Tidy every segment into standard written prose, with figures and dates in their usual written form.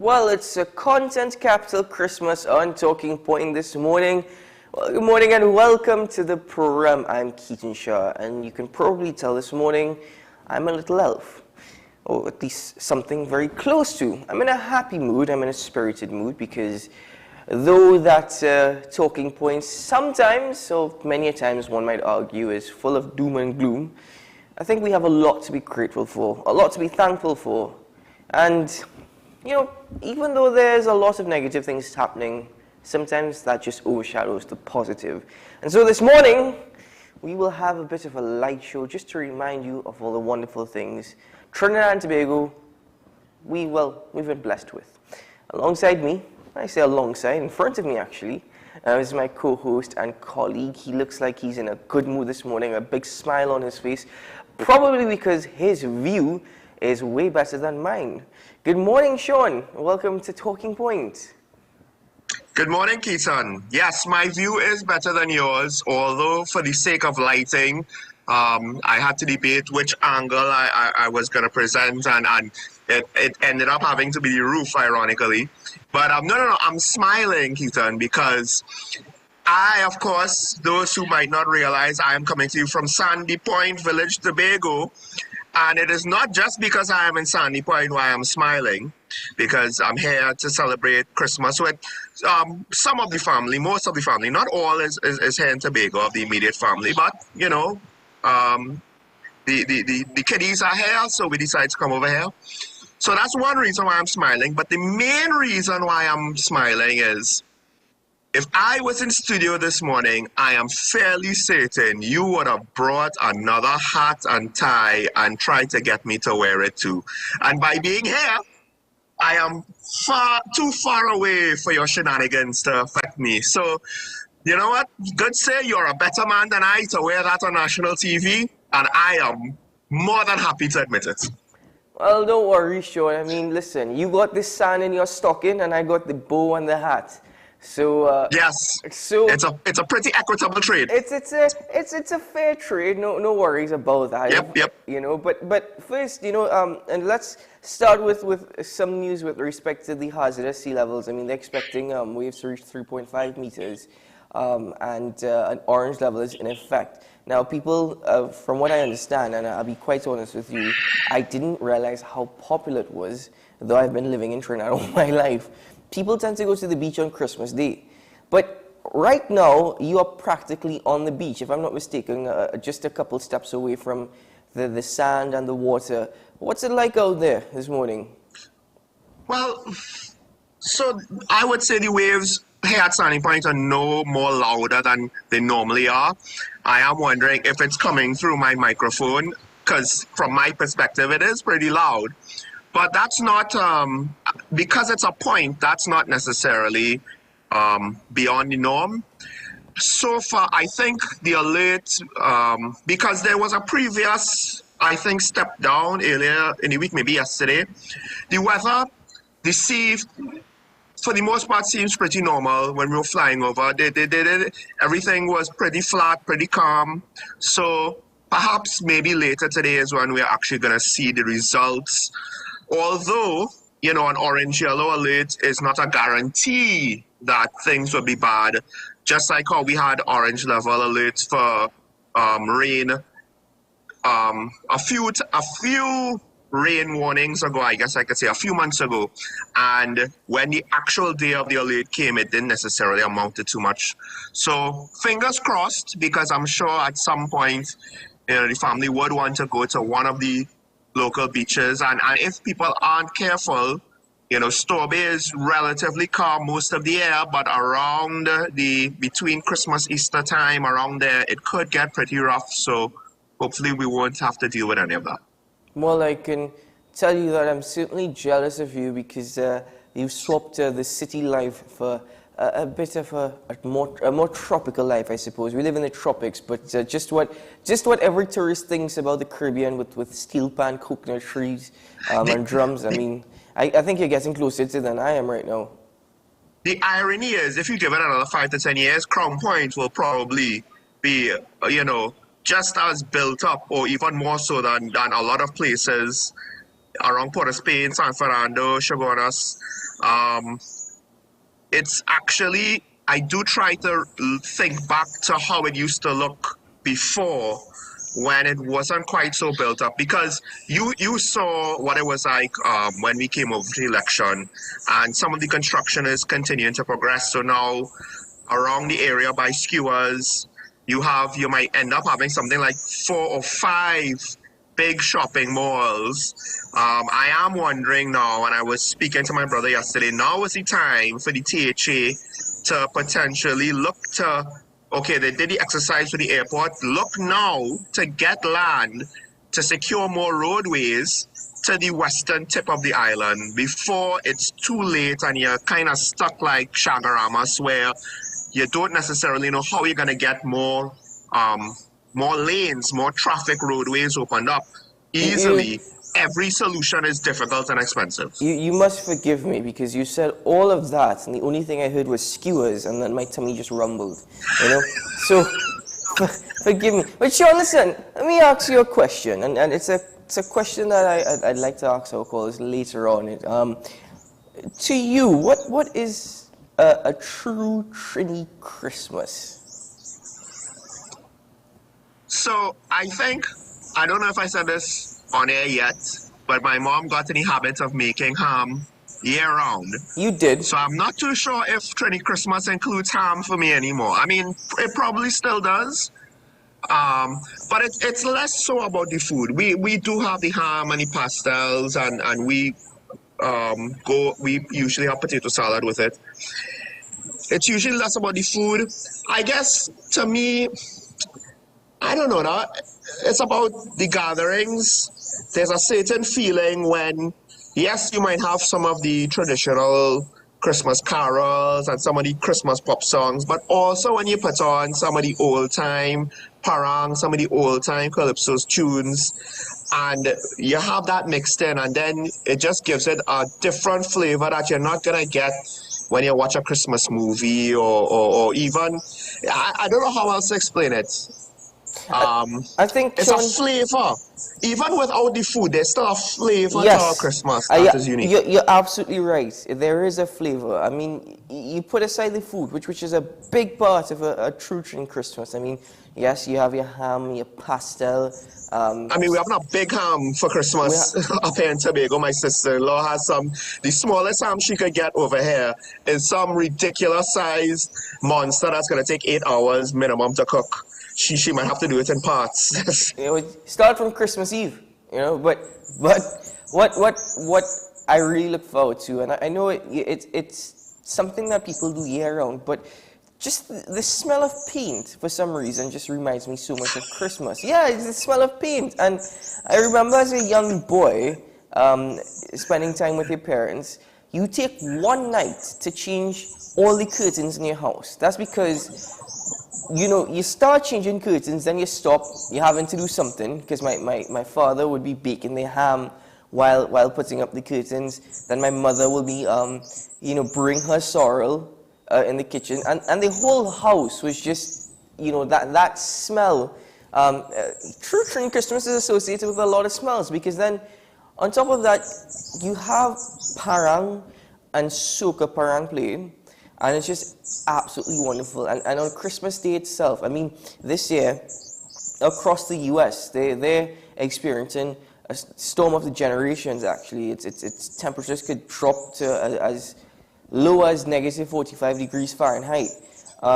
Well, it's a content capital Christmas on Talking Point this morning. Well, good morning and welcome to the program. I'm Keaton Shaw, and you can probably tell this morning I'm a little elf, or at least something very close to. I'm in a happy mood, I'm in a spirited mood, because though that Talking Point sometimes, or many a times one might argue, is full of doom and gloom, I think we have a lot to be grateful for, a lot to be thankful for. And you know, even though there's a lot of negative things happening, sometimes that just overshadows the positive. And so this morning, we will have a bit of a light show just to remind you of all the wonderful things Trinidad and Tobago, we've been blessed with. Alongside me, I say alongside, in front of me actually, is my co-host and colleague. He looks like he's in a good mood this morning, a big smile on his face, probably because his view is way better than mine. Good morning, Sean. Welcome to Talking Point. Good morning, Keaton. Yes, my view is better than yours, although for the sake of lighting, I had to debate which angle I was going to present, and it ended up having to be the roof, ironically. But no, I'm smiling, Keaton, because of course, those who might not realize, I am coming to you from Sandy Point Village, Tobago. And it is not just because I am in Sandy Point why I'm smiling, because I'm here to celebrate Christmas with some of the family, most of the family. Not all is here in Tobago of the immediate family, but, you know, the kiddies are here, so we decided to come over here. So that's one reason why I'm smiling. But the main reason why I'm smiling is, if I was in studio this morning, I am fairly certain you would have brought another hat and tie and tried to get me to wear it too. And by being here, I am too far away for your shenanigans to affect me. So, you know what? Good say you're a better man than I to wear that on national TV, and I am more than happy to admit it. Well, don't worry, Sean. I mean, listen, you got the sand in your stocking, and I got the bow and the hat. So yes, so it's a pretty equitable trade. It's a fair trade. No worries about that. Yep. You know, but first, you know, and let's start with some news with respect to the hazardous sea levels. I mean, they're expecting waves to reach 3.5 meters, and an orange level is in effect. Now, people, from what I understand, and I'll be quite honest with you, I didn't realize how popular it was, though I've been living in Trinidad all my life. People tend to go to the beach on Christmas Day. But right now, you are practically on the beach, if I'm not mistaken, just a couple steps away from the sand and the water. What's it like out there this morning? Well, so I would say the waves here at Sandy Point are no more louder than they normally are. I am wondering if it's coming through my microphone, because from my perspective, it is pretty loud. But that's not, because it's a point, that's not necessarily beyond the norm. So far, I think the alert, because there was a previous, I think, step down earlier in the week, maybe yesterday. The weather, the sea, for the most part, seems pretty normal when we were flying over. Everything was pretty flat, pretty calm. So perhaps maybe later today is when we're actually going to see the results. Although, you know, an orange-yellow alert is not a guarantee that things will be bad. Just like how we had orange level alerts for rain a few rain warnings ago, I guess I could say a few months ago. And when the actual day of the alert came, it didn't necessarily amount to too much. So fingers crossed, because I'm sure at some point, you know, the family would want to go to one of the local beaches, and if people aren't careful, you know, Store Bay is relatively calm most of the year, but around between Christmas, Easter time, around there, it could get pretty rough. So hopefully we won't have to deal with any of that. Well, I can tell you that I'm certainly jealous of you, because you've swapped the city life for a bit of a more tropical life, I suppose. We live in the tropics, but just what every tourist thinks about the Caribbean with steel pan coconut trees and drums. I mean, I think you're getting closer to than I am right now. The irony is, if you give it another 5 to 10 years, Crown Point will probably be, you know, just as built up, or even more so than a lot of places around Port of Spain, San Fernando, Chaguanas. It's actually, I do try to think back to how it used to look before when it wasn't quite so built up, because you saw what it was like when we came over to the election, and some of the construction is continuing to progress. So now around the area by Skewers, you might end up having something like 4 or 5 big shopping malls. I am wondering now, and I was speaking to my brother yesterday, now is the time for the THA to potentially look to, okay, they did the exercise for the airport, look now to get land to secure more roadways to the western tip of the island before it's too late and you're kind of stuck like Shagaramas, where you don't necessarily know how you're going to get more lanes, more traffic roadways opened up easily. Every solution is difficult and expensive. You must forgive me, because you said all of that, and the only thing I heard was skewers, and then my tummy just rumbled, you know? So, forgive me. But Sean, listen, let me ask you a question, and it's a question that I'd like to ask our callers later on. To you, what is a true Trini Christmas? So, I don't know if I said this on air yet, but my mom got in the habit of making ham year-round. You did. So I'm not too sure if Trini Christmas includes ham for me anymore. I mean, it probably still does, but it's less so about the food. We do have the ham and the pastels, and we usually have potato salad with it. It's usually less about the food. I guess, to me, I don't know, now, it's about the gatherings. There's a certain feeling when, yes, you might have some of the traditional Christmas carols and some of the Christmas pop songs, but also when you put on some of the old-time parang, some of the old-time calypso's tunes, and you have that mixed in, and then it just gives it a different flavor that you're not going to get when you watch a Christmas movie or even, I don't know how else to explain it. I think it's Sean, a flavor. Even without the food, there's still a flavor to our Christmas that is unique. You're absolutely right. There is a flavor. I mean, you put aside the food, which is a big part of a true Trini Christmas. I mean, yes, you have your ham, your pastel. I mean, we have a big ham for Christmas up here in Tobago. My sister-in-law has the smallest ham she could get over here is some ridiculous sized monster that's going to take 8 hours minimum to cook. She might have to do it in parts. Start from Christmas Eve, but what I really look forward to, and I know it's something that people do year round, but just the smell of paint for some reason just reminds me so much of Christmas. Yeah, it's the smell of paint, and I remember as a young boy spending time with your parents. You take one night to change all the curtains in your house. That's because you start changing curtains, then you stop, you're having to do something, because my father would be baking the ham while putting up the curtains. Then my mother will be, brewing her sorrel in the kitchen. And the whole house was just, that smell. True Trini Christmas is associated with a lot of smells, because then, on top of that, you have parang and soca parang playing. And it's just absolutely wonderful. And on Christmas Day itself, I mean, this year, across the US, they're experiencing a storm of the generations, actually. Its temperatures could drop to as low as negative 45 degrees Fahrenheit,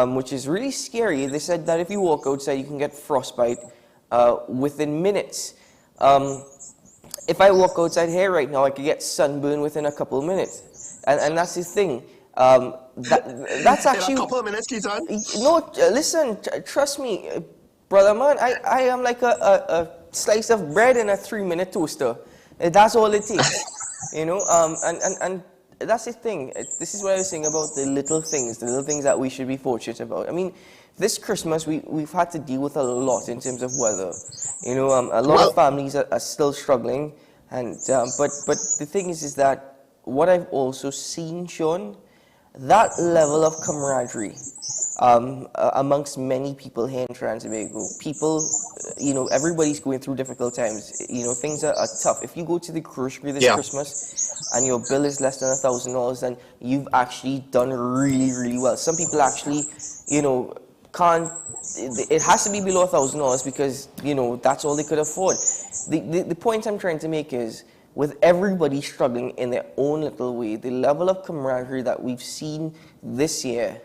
which is really scary. They said that if you walk outside, you can get frostbite within minutes. If I walk outside here right now, I could get sunburn within a couple of minutes. And that's the thing. That's actually... In a couple of minutes, Keaton? No, listen, trust me, brother man, I am like a slice of bread in a 3-minute toaster. That's all it takes, and that's the thing. This is what I was saying about the little things that we should be fortunate about. I mean, this Christmas, we've had to deal with a lot in terms of weather. A lot of families are still struggling, and but the thing is that what I've also seen, Sean, that level of camaraderie amongst many people here in Trinidad and Tobago, people everybody's going through difficult times. Things are tough. If you go to the grocery this Yeah. Christmas and your bill is less than $1,000, then you've actually done really, really well. Some people actually, can't. It has to be below $1,000 because that's all they could afford. The point I'm trying to make is, with everybody struggling in their own little way, the level of camaraderie that we've seen this year,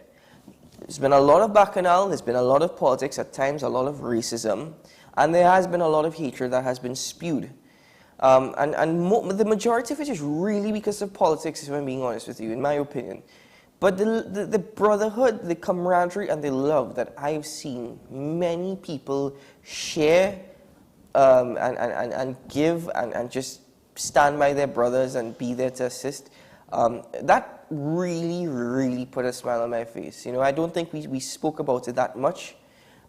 there's been a lot of bacchanal, there's been a lot of politics, at times a lot of racism, and there has been a lot of hatred that has been spewed. The majority of it is really because of politics, if I'm being honest with you, in my opinion. But the brotherhood, the camaraderie, and the love that I've seen many people share and give and just stand by their brothers and be there to assist, that really, really put a smile on my face. I don't think we spoke about it that much,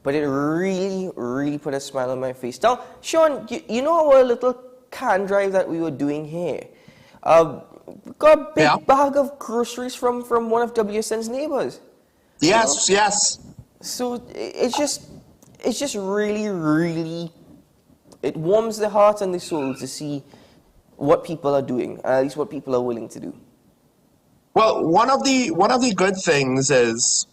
but it really, really put a smile on my face. Now, Sean, you know our little can drive that we were doing here? Got a big bag of groceries from one of WSN's neighbors. Yes, yes. So it's just really, really, it warms the heart and the soul to see what people are doing, at least what people are willing to do. Well, one of the good things is,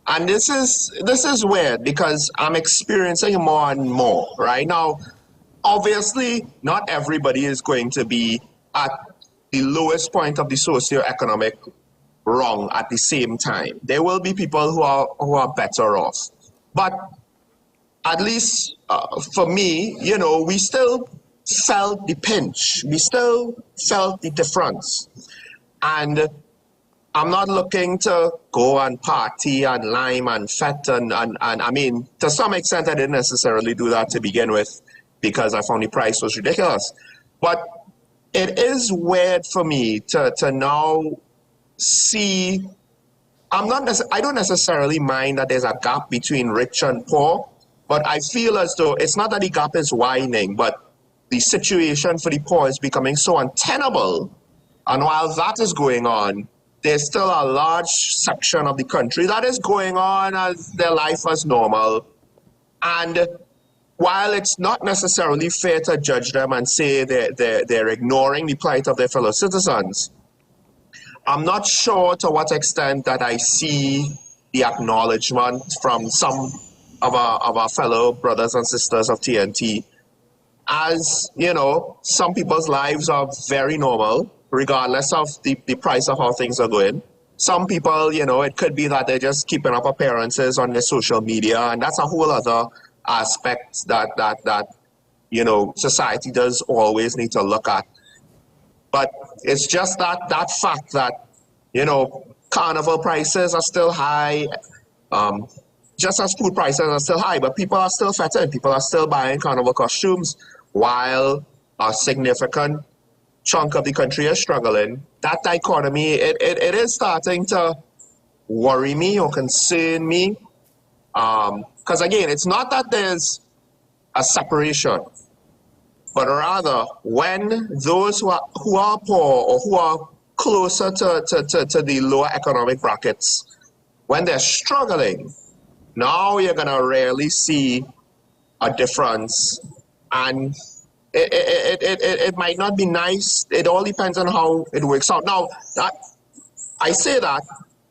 and this is weird because I'm experiencing more and more right now. Obviously, not everybody is going to be at the lowest point of the socio-economic rung at the same time. There will be people who are better off, but at least for me, we still felt the pinch. We still felt the difference. And I'm not looking to go and party and lime and fet and I mean, to some extent, I didn't necessarily do that to begin with because I found the price was ridiculous. But it is weird for me to now see, I don't necessarily mind that there's a gap between rich and poor, but I feel as though it's not that the gap is widening, but the situation for the poor is becoming so untenable. And while that is going on, there's still a large section of the country that is going on as their life as normal. And while it's not necessarily fair to judge them and say they're ignoring the plight of their fellow citizens, I'm not sure to what extent that I see the acknowledgement from some of our fellow brothers and sisters of TNT. As, some people's lives are very normal, regardless of the price of how things are going. Some people, it could be that they're just keeping up appearances on their social media, and that's a whole other aspect that society does always need to look at. But it's just that fact that, carnival prices are still high, just as food prices are still high, but people are still fetting, people are still buying carnival costumes, while a significant chunk of the country is struggling. That dichotomy, it is starting to worry me or concern me. Because again, it's not that there's a separation, but rather when those who are poor or who are closer to the lower economic brackets, when they're struggling, now you're going to rarely see a difference. And it might not be nice. It all depends on how it works out. Now, I say that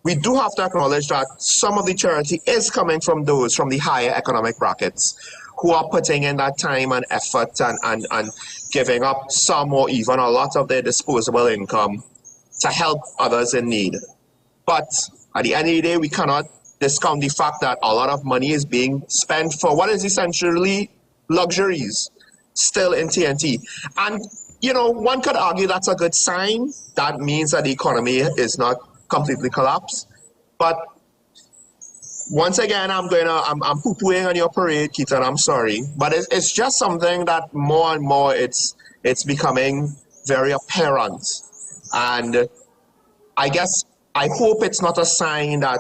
we do have to acknowledge that some of the charity is coming from those from the higher economic brackets who are putting in that time and effort and giving up some or even a lot of their disposable income to help others in need. But at the end of the day, we cannot discount the fact that a lot of money is being spent for what is essentially luxuries still in TNT. And, one could argue that's a good sign. That means that the economy is not completely collapsed. But once again, I'm poo-pooing on your parade, Keaton, I'm sorry. But it's just something that more and more it's becoming very apparent. And I guess I hope it's not a sign that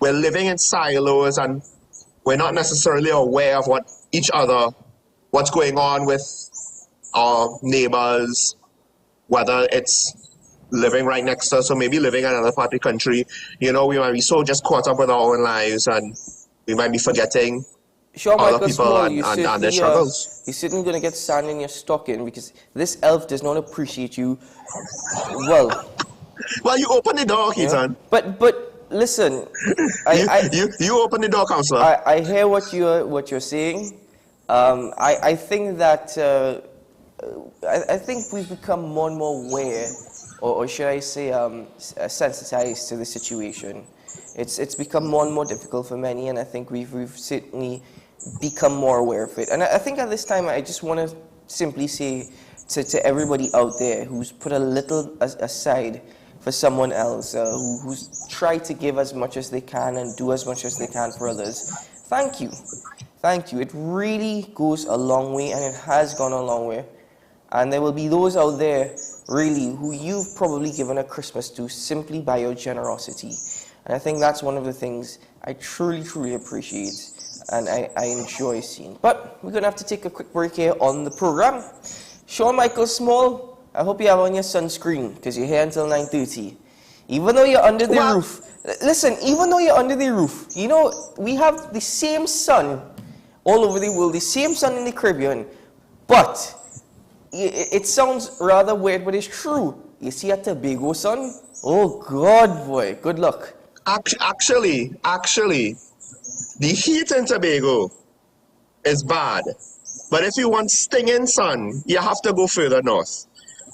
we're living in silos and we're not necessarily aware of what's going on with our neighbors, whether it's living right next to us or maybe living in another part of the country. We might be so just caught up with our own lives and we might be forgetting Sure, other Michael people Small, and their struggles. you're certainly going to get sand in your stocking because this elf does not appreciate you. Well, Well, you open the door, you know, Keaton. but listen, You open the door, counselor. I hear what you're saying. I think that I think we've become more and more aware, or should I say, sensitized to the situation. It's become more and more difficult for many, and I think we've certainly become more aware of it. And I think at this time, I just want to simply say to everybody out there who's put a little aside for someone else, who's tried to give as much as they can and do as much as they can for others, thank you. Thank you. It really goes a long way, and it has gone a long way. And there will be those out there, really, who you've probably given a Christmas to simply by your generosity. And I think that's one of the things I truly, truly appreciate and I enjoy seeing. But we're going to have to take a quick break here on the program. Sean Michael Small, I hope you have on your sunscreen because you're here until 9:30. Even though you're under the roof. Listen, even though you're under the roof, you know, we have the same sun all over the world, the same sun in the Caribbean. But it sounds rather weird, but it's true. You see a Tobago sun? Oh, God, boy. Good luck. Actually, the heat in Tobago is bad. But if you want stinging sun, you have to go further north.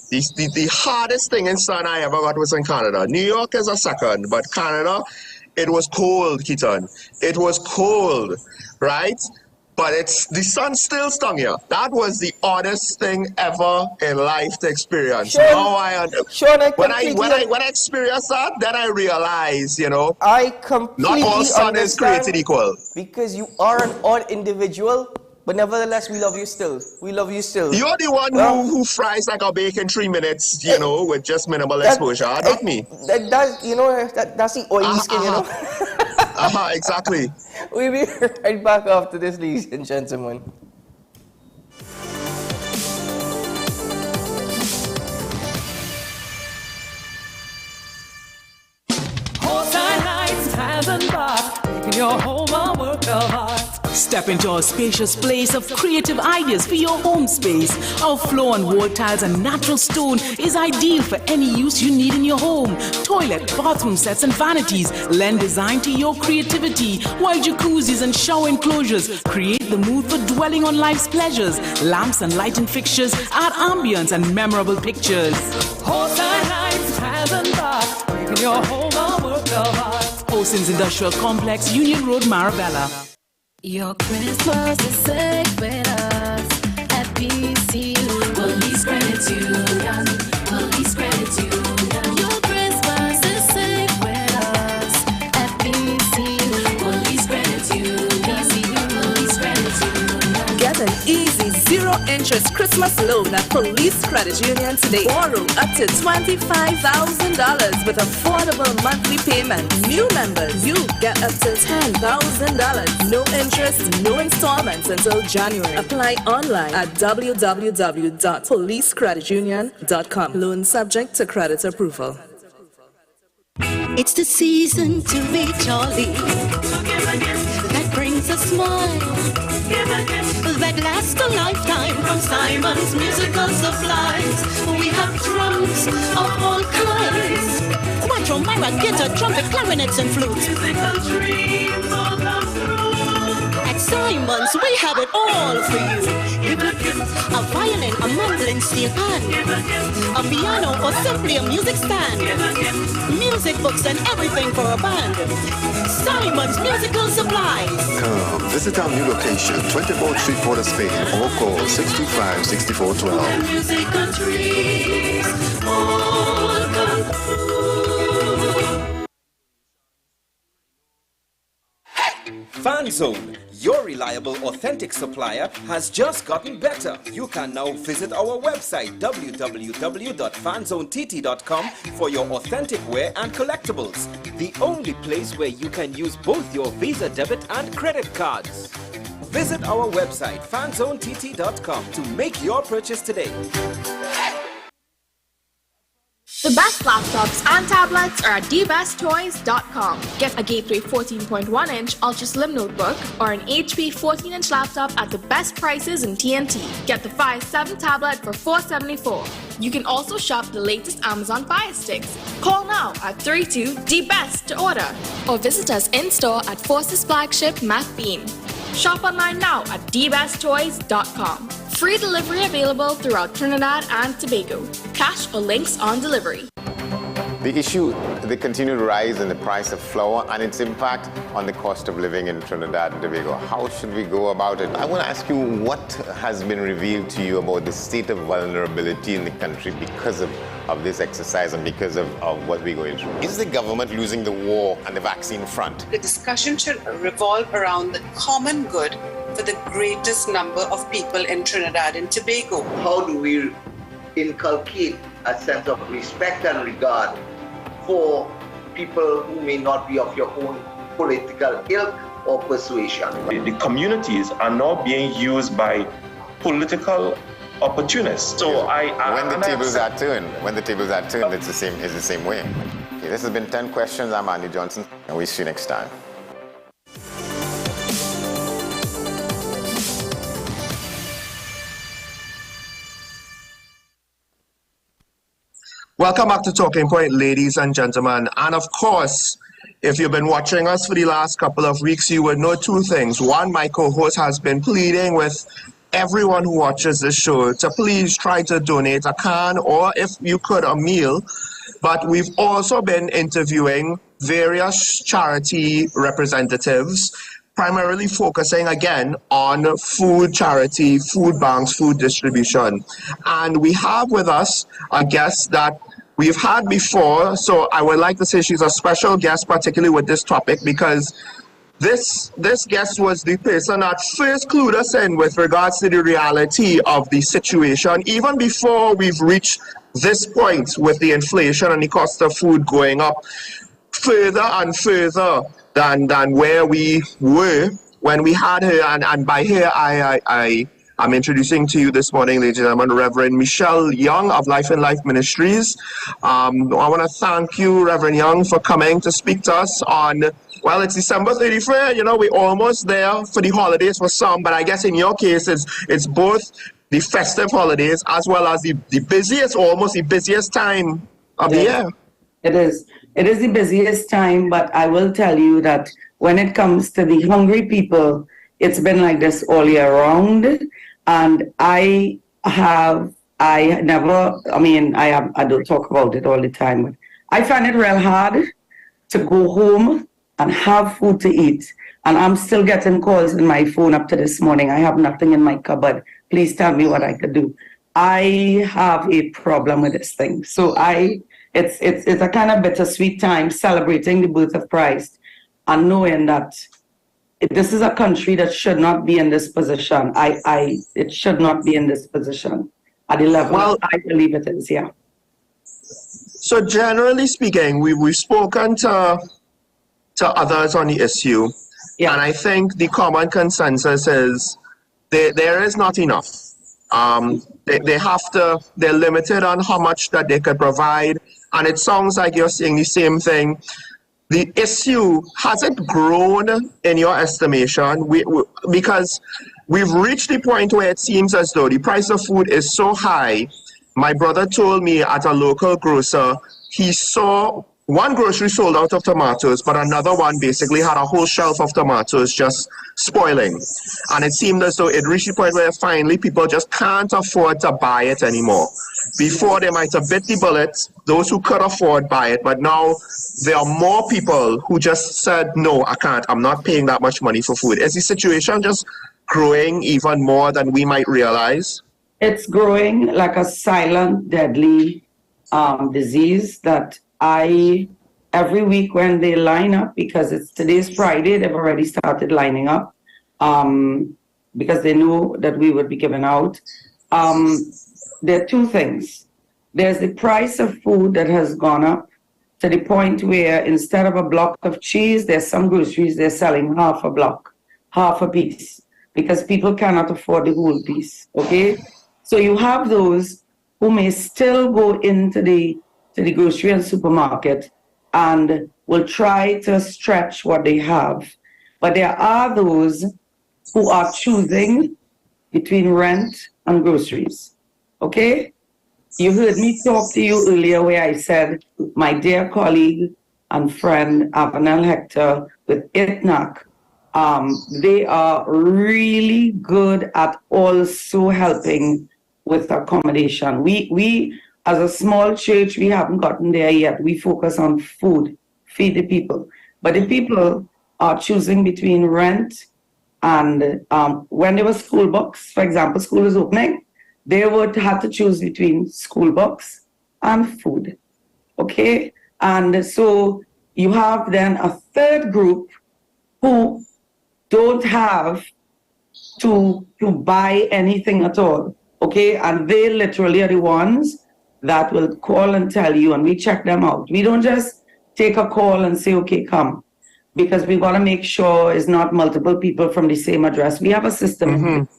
The hardest stinging sun I ever got was in Canada. New York is a second, but Canada, it was cold, Keaton. It was cold, right? But the sun still stung you. That was the oddest thing ever in life to experience. Sean, when I experienced that, then I realized, you know, I completely not all sun is created equal. Because you are an odd individual, but nevertheless, we love you still. We love you still. You're the one who fries like a bacon in 3 minutes, you know, with just minimal exposure. Not me. That's the oily skin, you know. Exactly. We'll be right back after this, ladies and gentlemen. Horse-eye heights, hands and bar, making your home a work of art. Step into a spacious place of creative ideas for your home space. Our floor and wall tiles and natural stone is ideal for any use you need in your home. Toilet, bathroom sets and vanities lend design to your creativity, while jacuzzis and shower enclosures create the mood for dwelling on life's pleasures. Lamps and lighting fixtures add ambience and memorable pictures. Horse-eye heights, hands and bar, making your home a work of art. Oceans Industrial Complex, Union Road, Marabella. Your Christmas is safe with us at PCU. Police Credit Union. Police Credit Union. Your Christmas is safe with us at PCU. Police Credit Union. PCU. Police Credit Union. Get an easy zero-interest Christmas loan at Police Credit Union today. Borrow up to $25,000 with affordable monthly payments. New members, you get up to $10,000. No interest, no installments until January. Apply online at www.policecreditunion.com. Loan subject to credit approval. It's the season to be jolly. That brings a smile. That lasts a lifetime from Simon's Musical Supplies. We have drums of all kinds. Quattro, myra, guitar, trumpet, clarinets, and flutes. At Simon's, we have it all for you. A violin, a mandolin, steel pan, a piano, or simply a music stand. Music books and everything for a band. Simon's Musical Supplies. Come visit our new location, 24th Street, Port of Spain, or call 625-6412. Music countries, all come through. FanZone, your reliable, authentic supplier, has just gotten better. You can now visit our website www.fanzonett.com for your authentic wear and collectibles. The only place where you can use both your Visa debit and credit cards. Visit our website fanzonett.com to make your purchase today. The best laptops and tablets are at dbesttoys.com. Get a Gateway 14.1-inch Ultra Slim notebook or an HP 14-inch laptop at the best prices in TNT. Get the Fire 7 tablet for $474. You can also shop the latest Amazon Fire Sticks. Call now at 32-DBEST to order or visit us in-store at Forces Flagship MacBean. Shop online now at dbesttoys.com. Free delivery available throughout Trinidad and Tobago. Cash or links on delivery. The issue, the continued rise in the price of flour and its impact on the cost of living in Trinidad and Tobago. How should we go about it? I want to ask you, what has been revealed to you about the state of vulnerability in the country because of this exercise and because of what we're going through? Is the government losing the war on the vaccine front? The discussion should revolve around the common good for the greatest number of people in Trinidad and Tobago. How do we inculcate a sense of respect and regard for people who may not be of your own political ilk or persuasion? The communities are now being used by political opportunists. So when the tables are turned, it's the same way. Okay, this has been 10 Questions. I'm Andy Johnson, and we'll see you next time. Welcome back to Talking Point, ladies and gentlemen. And of course, if you've been watching us for the last couple of weeks, you would know two things. One, my co-host has been pleading with everyone who watches this show to please try to donate a can or, if you could, a meal. But we've also been interviewing various charity representatives, primarily focusing again on food charity, food banks, food distribution. And we have with us a guest that we've had before, so I would like to say she's a special guest, particularly with this topic, because this guest was the person that first clued us in with regards to the reality of the situation, even before we've reached this point with the inflation and the cost of food going up further and further than where we were when we had her. And by her, I'm introducing to you this morning, ladies and gentlemen, Reverend Michelle Young of Life in Life Ministries. I want to thank you, Reverend Young, for coming to speak to us on, well, it's December 31st. You know, we're almost there for the holidays for some, but I guess in your case, it's both the festive holidays as well as the busiest, almost the busiest time of the year. It is. It is the busiest time, but I will tell you that when it comes to the hungry people, it's been like this all year round. And I don't talk about it all the time, but I find it real hard to go home and have food to eat. And I'm still getting calls in my phone up to this morning. I have nothing in my cupboard. Please tell me what I could do. I have a problem with this thing. So it's a kind of bittersweet time celebrating the birth of Christ and knowing that this is a country that should not be in this position. It should not be in this position at the level I believe it is, yeah. So generally speaking, we've spoken to others on the issue, and I think the common consensus is there is not enough. They're limited on how much that they could provide, and it sounds like you're saying the same thing. The issue, has it grown in your estimation? Because we've reached the point where it seems as though the price of food is so high. My brother told me at a local grocer, he saw one grocery sold out of tomatoes, but another one basically had a whole shelf of tomatoes just spoiling. And it seemed as though it reached the point where finally people just can't afford to buy it anymore. Before they might have bit the bullet, those who could afford buy it, but now there are more people who just said, no, I can't, I'm not paying that much money for food. Is the situation just growing even more than we might realize? It's growing like a silent, deadly disease that every week when they line up, because today's Friday, they've already started lining up because they know that we would be given out. There are two things. There's the price of food that has gone up to the point where instead of a block of cheese, there's some groceries they're selling half a block, half a piece, because people cannot afford the whole piece, okay? So you have those who may still go into the to the grocery and supermarket and will try to stretch what they have. But there are those who are choosing between rent and groceries. Okay? You heard me talk to you earlier where I said my dear colleague and friend Avanel Hector with ITNAC, they are really good at also helping with accommodation. We as a small church, we haven't gotten there yet. We focus on food, feed the people. But the people are choosing between rent and when there were school books, for example, school is opening, they would have to choose between school books and food. Okay? And so you have then a third group who don't have to buy anything at all. Okay? And they literally are the ones that will call and tell you, and we check them out. We don't just take a call and say, okay, come, because we got to make sure it's not multiple people from the same address. We have a system.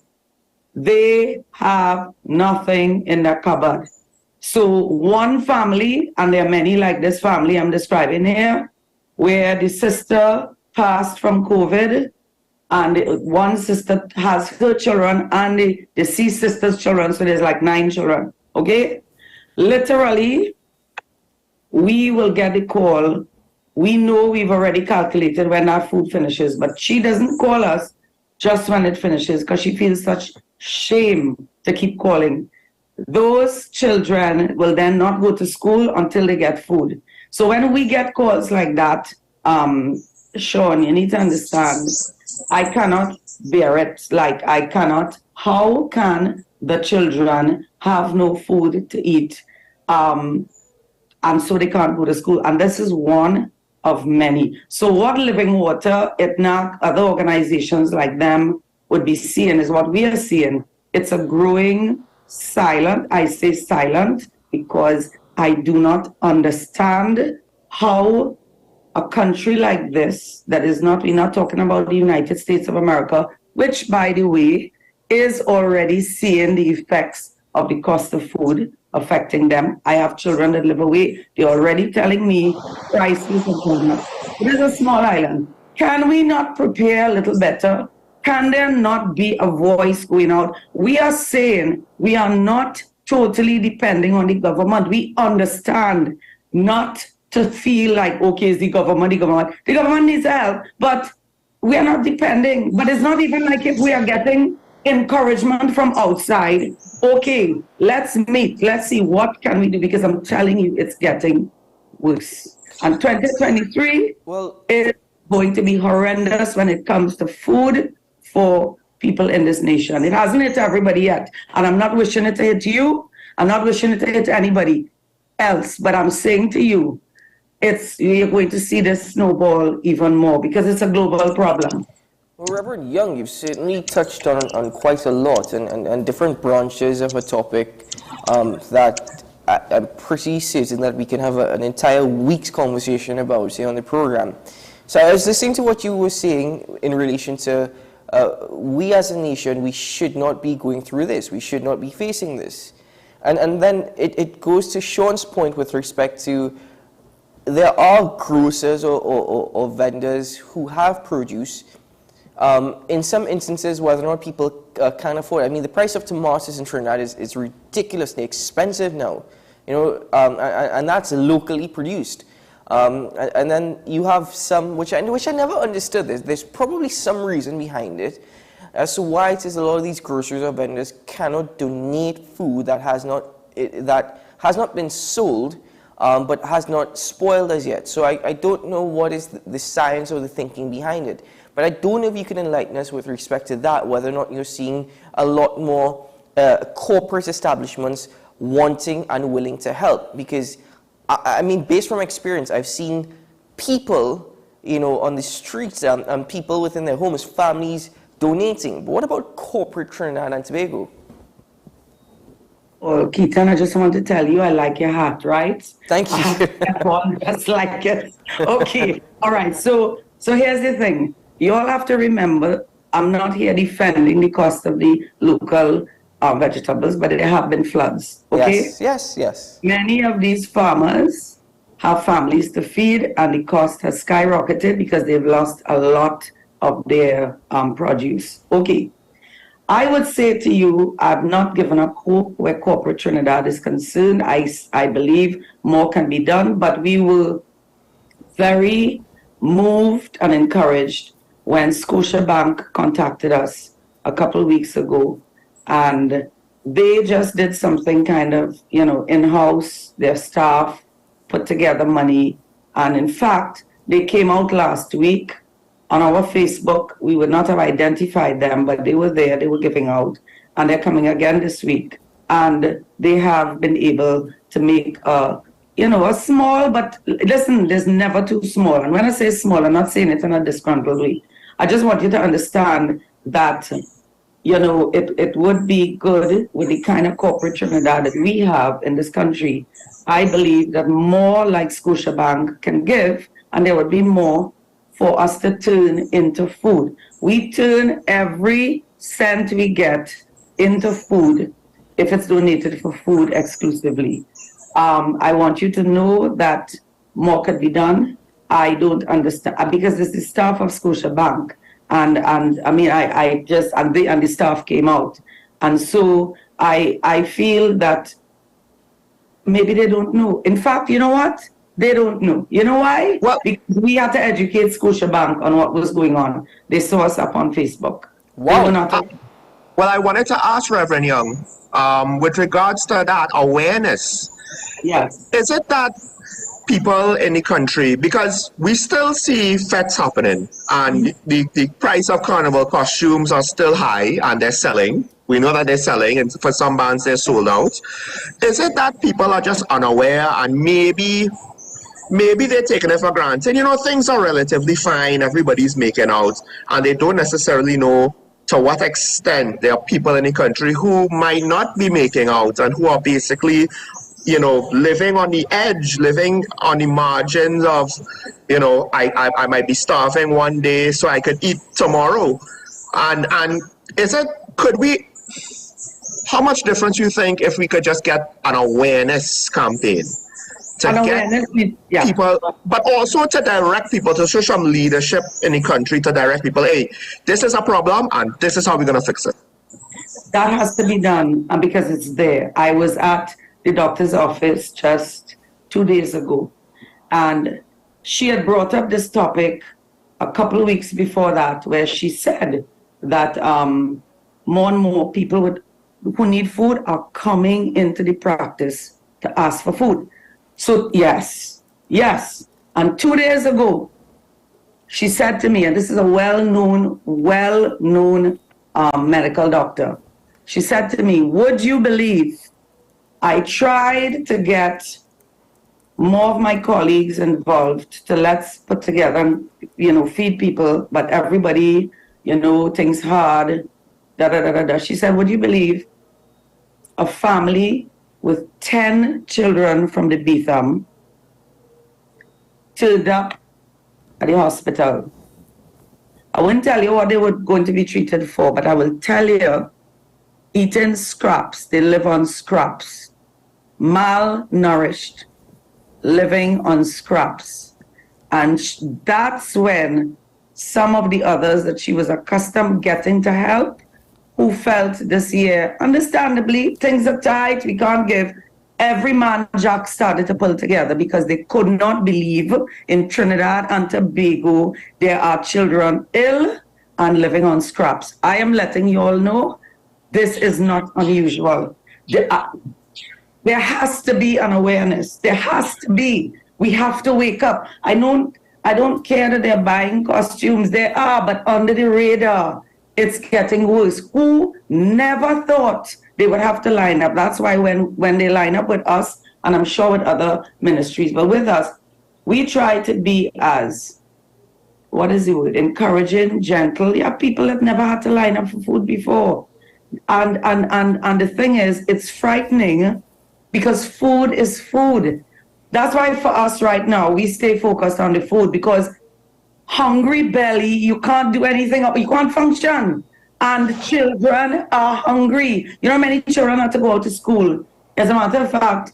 They have nothing in their cupboard. So one family, and there are many like this family I'm describing here, where the sister passed from COVID, and one sister has her children and the deceased sister's children, so there's like 9 children, okay? Literally, we will get a call. We know we've already calculated when our food finishes, but she doesn't call us just when it finishes because she feels such shame to keep calling. Those children will then not go to school until they get food. So when we get calls like that, Sean, you need to understand, I cannot bear it. Like, I cannot. How can the children have no food to eat? And so they can't go to school. And this is one of many. So what Living Water, ITNAC, other organizations like them would be seeing is what we are seeing. It's a growing silent. I say silent because I do not understand how a country like this, that is not, we're not talking about the United States of America, which, by the way, is already seeing the effects of the cost of food affecting them. I have children that live away. They're already telling me prices are going up. It is a small island. Can we not prepare a little better? Can there not be a voice going out? We are saying we are not totally depending on the government. We understand not to feel like, okay, it's the government. The government needs help, but we are not depending. But it's not even like if we are getting encouragement from outside. Okay, let's meet. Let's see what can we do, because I'm telling you, it's getting worse. And 2023 is going to be horrendous when it comes to food for people in this nation. It hasn't hit everybody yet. And I'm not wishing it to hit you. I'm not wishing it to hit anybody else. But I'm saying to you, you're going to see this snowball even more because it's a global problem. Well, Reverend Young, you've certainly touched on quite a lot and different branches of a topic that I'm pretty certain that we can have an entire week's conversation about, say, on the program. So I was listening to what you were saying in relation to we as a nation, we should not be going through this. We should not be facing this. And then it goes to Sean's point with respect to there are grocers or vendors who have produce. In some instances, whether or not people can afford it. I mean, the price of tomatoes in Trinidad is ridiculously expensive now, you know, and that's locally produced. And then you have some, which I never understood. There's probably some reason behind it as to why it is a lot of these grocers or vendors cannot donate food that has not been sold, but has not spoiled as yet. So I don't know what is the science or the thinking behind it. But I don't know if you can enlighten us with respect to that, whether or not you're seeing a lot more corporate establishments wanting and willing to help. Because, I mean, based from experience, I've seen people, you know, on the streets and people within their homes, families donating. But what about corporate Trinidad and Tobago? Well, Keaton, I just want to tell you, I like your hat, right? Thank you. Just like it. Okay. All right. So here's the thing. You all have to remember, I'm not here defending the cost of the local vegetables, but there have been floods. Okay? Yes. Many of these farmers have families to feed, and the cost has skyrocketed because they've lost a lot of their produce. Okay. I would say to you, I've not given up hope where corporate Trinidad is concerned. I believe more can be done, but we were very moved and encouraged when Scotiabank contacted us a couple of weeks ago, and they just did something kind of, in-house. Their staff put together money, and in fact, they came out last week on our Facebook. We would not have identified them, but they were there, they were giving out, and they're coming again this week. And they have been able to make a small, but listen, there's never too small. And when I say small, I'm not saying it in a disgruntled way. I just want you to understand that, it would be good with the kind of corporate Trinidad that we have in this country. I believe that more like Scotiabank can give, and there would be more for us to turn into food. We turn every cent we get into food if it's donated for food exclusively. I want you to know that more could be done. I don't understand, because this is staff of Scotiabank, and I mean, the staff came out, and so I feel that maybe they don't know. In fact, you know what? They don't know. You know why? Well, because we had to educate Scotiabank on what was going on. They saw us up on Facebook. Wow. Well, I wanted to ask Reverend Young, with regards to that awareness. Yes. Is it that people in the country, because we still see fetes happening, and the price of carnival costumes are still high, and they're selling. We know that they're selling, and for some bands they're sold out. Is it that people are just unaware, and maybe they're taking it for granted? Things are relatively fine, everybody's making out, and they don't necessarily know to what extent there are people in the country who might not be making out, and who are basically living on the edge, living on the margins of, I might be starving one day so I could eat tomorrow. And how much difference you think if we could just get an awareness campaign to get people, but also to direct people, to show some leadership in the country, to direct people, hey, this is a problem and this is how we're going to fix it? That has to be done, and because it's there. I was at the doctor's office just 2 days ago, and she had brought up this topic a couple of weeks before that, where she said that more and more people who need food are coming into the practice to ask for food. So yes. And 2 days ago, she said to me, and this is a well-known medical doctor, she said to me, would you believe I tried to get more of my colleagues involved to let's put together and, feed people, but everybody, things hard, She said, would you believe a family with 10 children from the Betham turned up at the hospital? I won't tell you what they were going to be treated for, but I will tell you, eating scraps, they live on scraps. Malnourished, living on scraps. And that's when some of the others that she was accustomed getting to help, who felt this year, understandably, things are tight, we can't give. Every man jack started to pull together because they could not believe in Trinidad and Tobago there are children ill and living on scraps. I am letting you all know this is not unusual. There has to be an awareness. There has to be. We have to wake up. I don't care that they're buying costumes. They are, but under the radar, it's getting worse. Who never thought they would have to line up? That's why when they line up with us, and I'm sure with other ministries, but with us, we try to be as, what is the word, encouraging, gentle. Yeah, people have never had to line up for food before. And the thing is, it's frightening, because food is food. That's why for us right now, we stay focused on the food, because hungry belly, you can't do anything, you can't function. and children are hungry. You know how many children have to go out to school? As a matter of fact,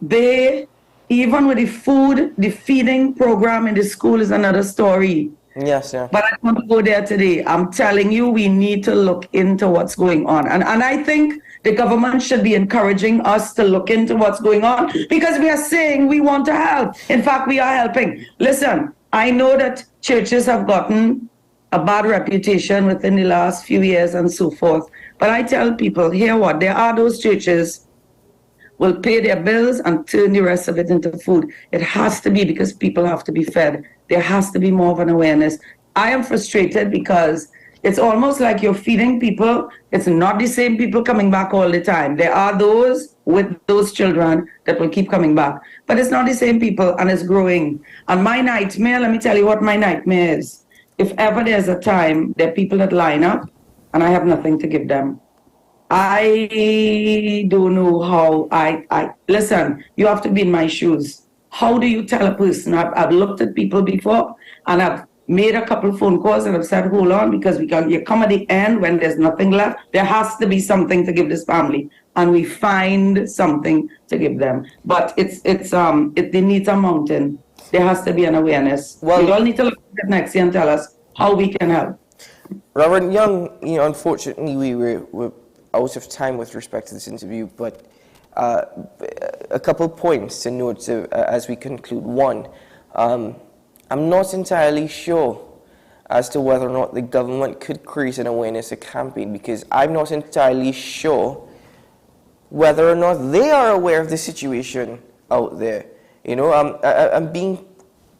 they, even with the food, the feeding program in the school is another story. Yes, yeah. But I want to go there today. I'm telling you, we need to look into what's going on. And I think the government should be encouraging us to look into what's going on because we are saying we want to help. In fact, we are helping. Listen, I know that churches have gotten a bad reputation within the last few years and so forth. But I tell people, hear what? There are those churches will pay their bills and turn the rest of it into food. It has to be because people have to be fed. There has to be more of an awareness. I am frustrated because it's almost like you're feeding people. It's not the same people coming back all the time. There are those with those children that will keep coming back. But it's not the same people and it's growing. And my nightmare, let me tell you what my nightmare is. If ever there's a time, there are people that line up and I have nothing to give them. I don't know how I listen, you have to be in my shoes. How do you tell a person? I've looked at people before and I've made a couple of phone calls and I've said, hold on, because you come at the end when there's nothing left. There has to be something to give this family. And we find something to give them. But they need a mountain. There has to be an awareness. Well, we all need to look at next year and tell us how we can help. Reverend Young, unfortunately we're out of time with respect to this interview, but a couple points to note as we conclude. One, I'm not entirely sure as to whether or not the government could create an awareness campaign because I'm not entirely sure whether or not they are aware of the situation out there. I'm being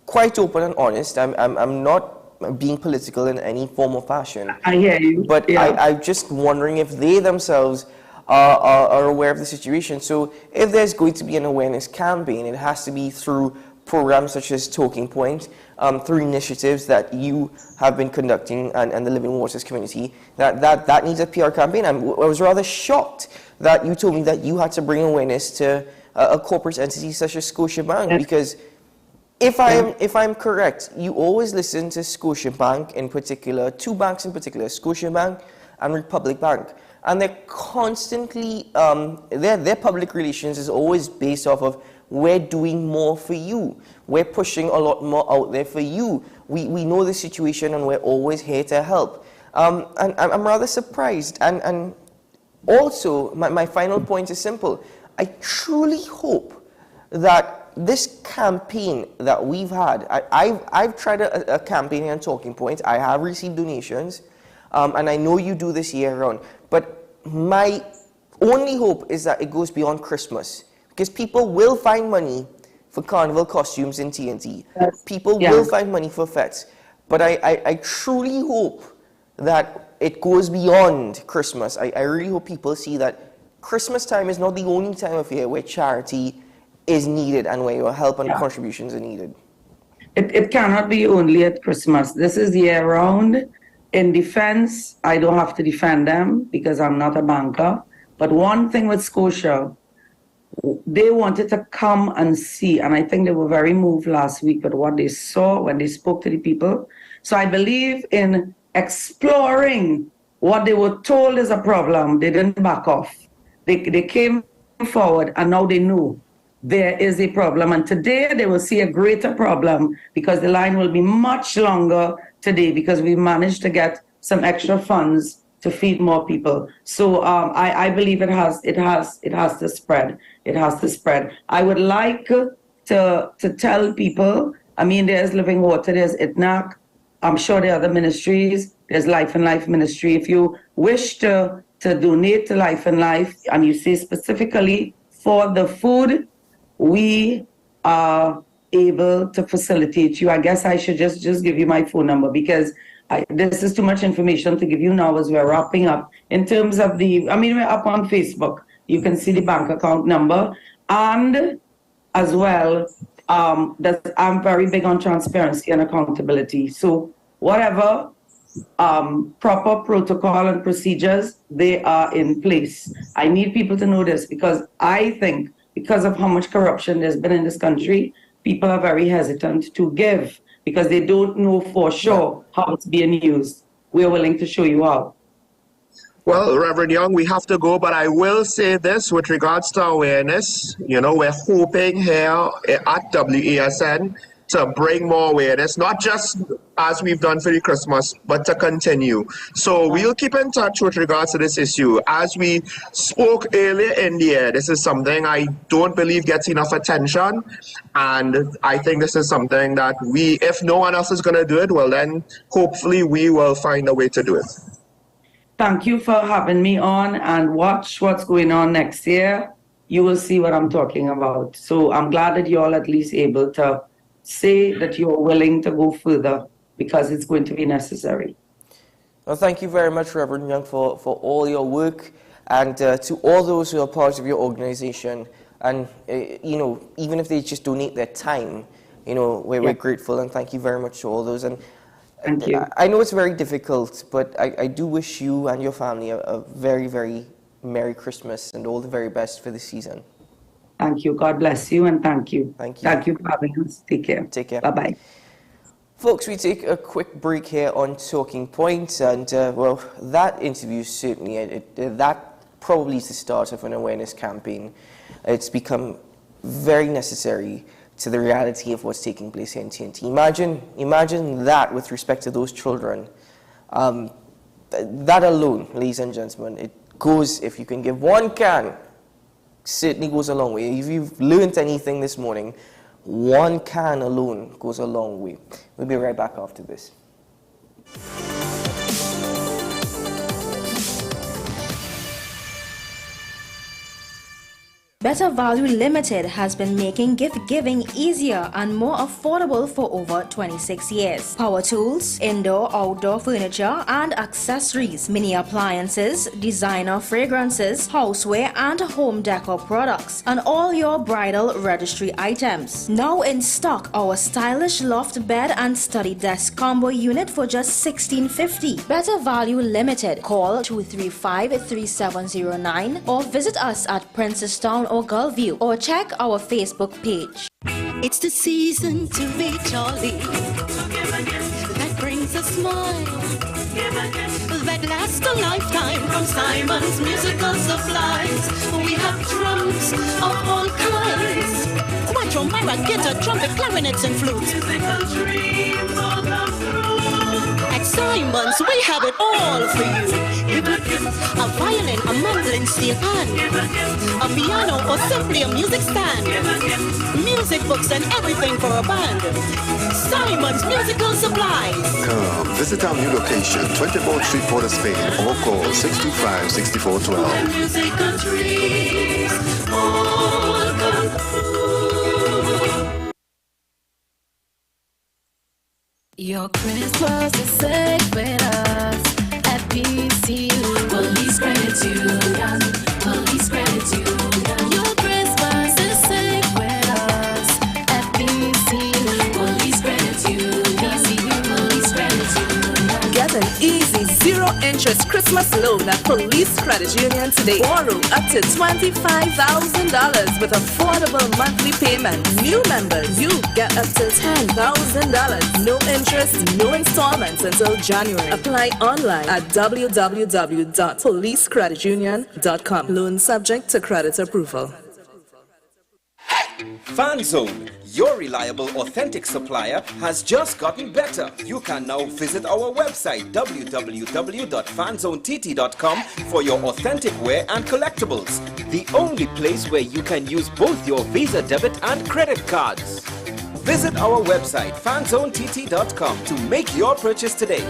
quite open and honest. I'm not being political in any form or fashion. I hear you. But yeah. I'm just wondering if they themselves are aware of the situation. So if there's going to be an awareness campaign, it has to be through programs such as Talking Point, through initiatives that you have been conducting and the Living Waters community. That needs a PR campaign. I was rather shocked that you told me that you had to bring awareness to a corporate entity such as Scotiabank, because if I'm correct, you always listen to Scotiabank in particular, two banks in particular, Scotiabank and Republic Bank, and they're constantly their public relations is always based off of we're doing more for you, we're pushing a lot more out there for you, we know the situation and we're always here to help. And I'm rather surprised, and also my final point is simple. I truly hope that this campaign that we've had, I've tried a campaign on Talking Point. I have received donations, and I know you do this year round. But my only hope is that it goes beyond Christmas, because people will find money for carnival costumes in TNT. People will find money for fetes. But I truly hope that it goes beyond Christmas. I really hope people see that Christmas time is not the only time of year where charity is needed and where your help and contributions are needed. It cannot be only at Christmas. This is year round. In defense, I don't have to defend them because I'm not a banker. But one thing with Scotia, they wanted to come and see, and I think they were very moved last week with what they saw when they spoke to the people. So I believe in exploring what they were told is a problem. They didn't back off. They came forward and now they know there is a problem. And today they will see a greater problem because the line will be much longer today because we managed to get some extra funds to feed more people. So I believe it has to spread. It has to spread. I would like to tell people, I mean, there's Living Water, there's ITNAC, I'm sure there are other ministries, there's Life and Life Ministry. If you wish to donate to Life and Life, and you say specifically for the food, we are able to facilitate you. I guess I should just give you my phone number because this is too much information to give you now as we're wrapping up. In terms of we're up on Facebook. You can see the bank account number. And as well, I'm very big on transparency and accountability. So whatever proper protocol and procedures, they are in place. I need people to know this because I think because of how much corruption there's been in this country, people are very hesitant to give because they don't know for sure how it's being used. We're willing to show you how. Well, Reverend Young, we have to go, but I will say this with regards to awareness. We're hoping here at WESN to bring more awareness, not just as we've done for the Christmas, but to continue. So we'll keep in touch with regards to this issue. As we spoke earlier in the year, this is something I don't believe gets enough attention. And I think this is something that if no one else is going to do it, well, then hopefully we will find a way to do it. Thank you for having me on, and watch what's going on next year. You will see what I'm talking about. So I'm glad that you're all at least able to say that you're willing to go further, because it's going to be necessary. Well, thank you very much, Reverend Young, for all your work, and to all those who are part of your organization. And, even if they just donate their time, we're grateful, and thank you very much to all those. And thank you. I know it's very difficult, but I do wish you and your family a very, very Merry Christmas and all the very best for the season. Thank you. God bless you, and thank you. Thank you. Thank you for having us. Take care. Take care. Bye-bye. Folks, we take a quick break here on Talking Point, and well, that interview certainly, that probably is the start of an awareness campaign. It's become very necessary to the reality of what's taking place here in TNT. Imagine that with respect to those children. That alone, ladies and gentlemen, it goes, if you can give one can, certainly goes a long way. If you've learned anything this morning, one can alone goes a long way. We'll be right back after this. Better Value Limited has been making gift giving easier and more affordable for over 26 years. Power tools, indoor, outdoor furniture and accessories, mini appliances, designer fragrances, houseware and home decor products, and all your bridal registry items. Now in stock, our stylish loft bed and study desk combo unit for just $16.50. Better Value Limited. Call 235-3709 or visit us at Princestown or Gullview, or check our Facebook page. It's the season to be jolly. That brings a smile. That lasts a lifetime from Simon's Musical Supplies. We have drums of all kinds. Quattro, mara, guitar, trumpet, clarinets, and flutes. Musical dreams all come true. At Simon's, we have it all for you. A violin, a mandolin, steel pan, a piano, or simply a music stand. Music books and everything for a band. Simon's Musical Supplies. Come visit our new location, 24th Street, Port of Spain, or call 625-6412. Musical dreams all come true. Your Christmas is safe with us at PCU. Police Credit Union. Police Credit Union. Your Christmas is safe with us at PCU. Police Credit Union. PCU. Police Credit Union. Get an easy zero-interest Christmas loan at Police Credit Union today. Borrow up to $25,000 with affordable monthly payments. New members, you get up to $10,000. No interest, no installments until January. Apply online at www.policecreditunion.com. Loan subject to credit approval. FanZone, your reliable, authentic supplier, has just gotten better. You can now visit our website www.fanzonett.com for your authentic wear and collectibles. The only place where you can use both your Visa debit and credit cards. Visit our website fanzonett.com to make your purchase today.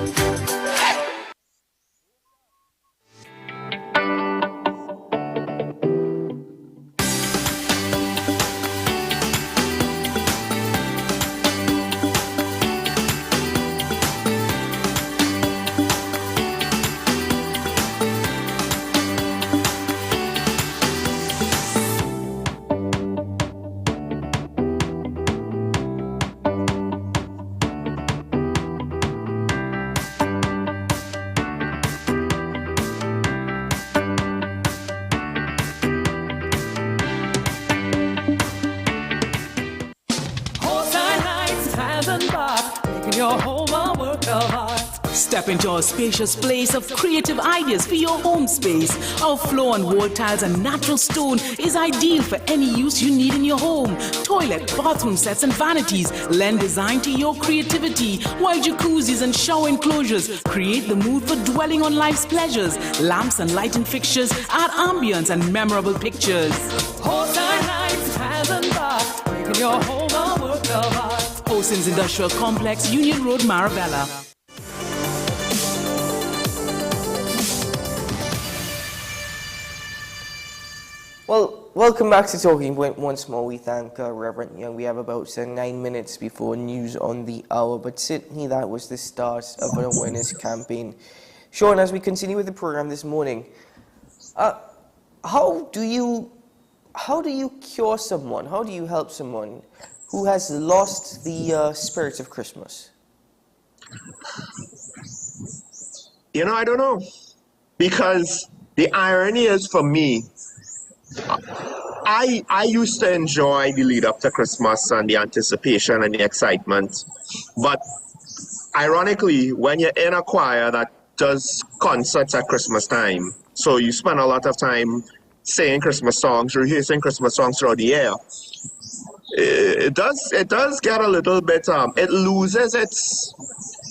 Step into a spacious place of creative ideas for your home space. Our floor and wall tiles and natural stone is ideal for any use you need in your home. Toilet, bathroom sets and vanities lend design to your creativity, while jacuzzis and shower enclosures create the mood for dwelling on life's pleasures. Lamps and lighting fixtures add ambience and memorable pictures. Wholesale lights, tiles and bath, making your home a work of art. Oceans Industrial Complex, Union Road, Marabella. Well, welcome back to Talking Point once more. We thank Reverend Young. We have about 9 minutes before news on the hour, but certainly that was the start of an awareness campaign. Sean, as we continue with the program this morning, how do you cure someone? How do you help someone who has lost the spirit of Christmas? I don't know. Because the irony is, for me, I used to enjoy the lead up to Christmas and the anticipation and the excitement. But ironically, when you're in a choir that does concerts at Christmas time, so you spend a lot of time singing Christmas songs, rehearsing Christmas songs throughout the year, it does get a little bit, it loses its,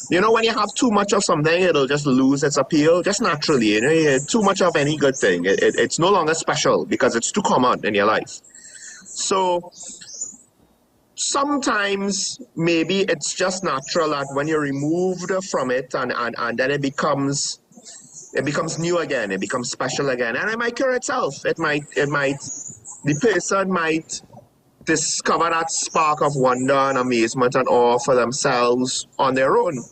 when you have too much of something, it'll just lose its appeal, just naturally. Too much of any good thing, it's no longer special because it's too common in your life. So sometimes maybe it's just natural that when you're removed from it and then it becomes new again, it becomes special again, and it might cure itself. The person might discover that spark of wonder and amazement and awe for themselves on their own.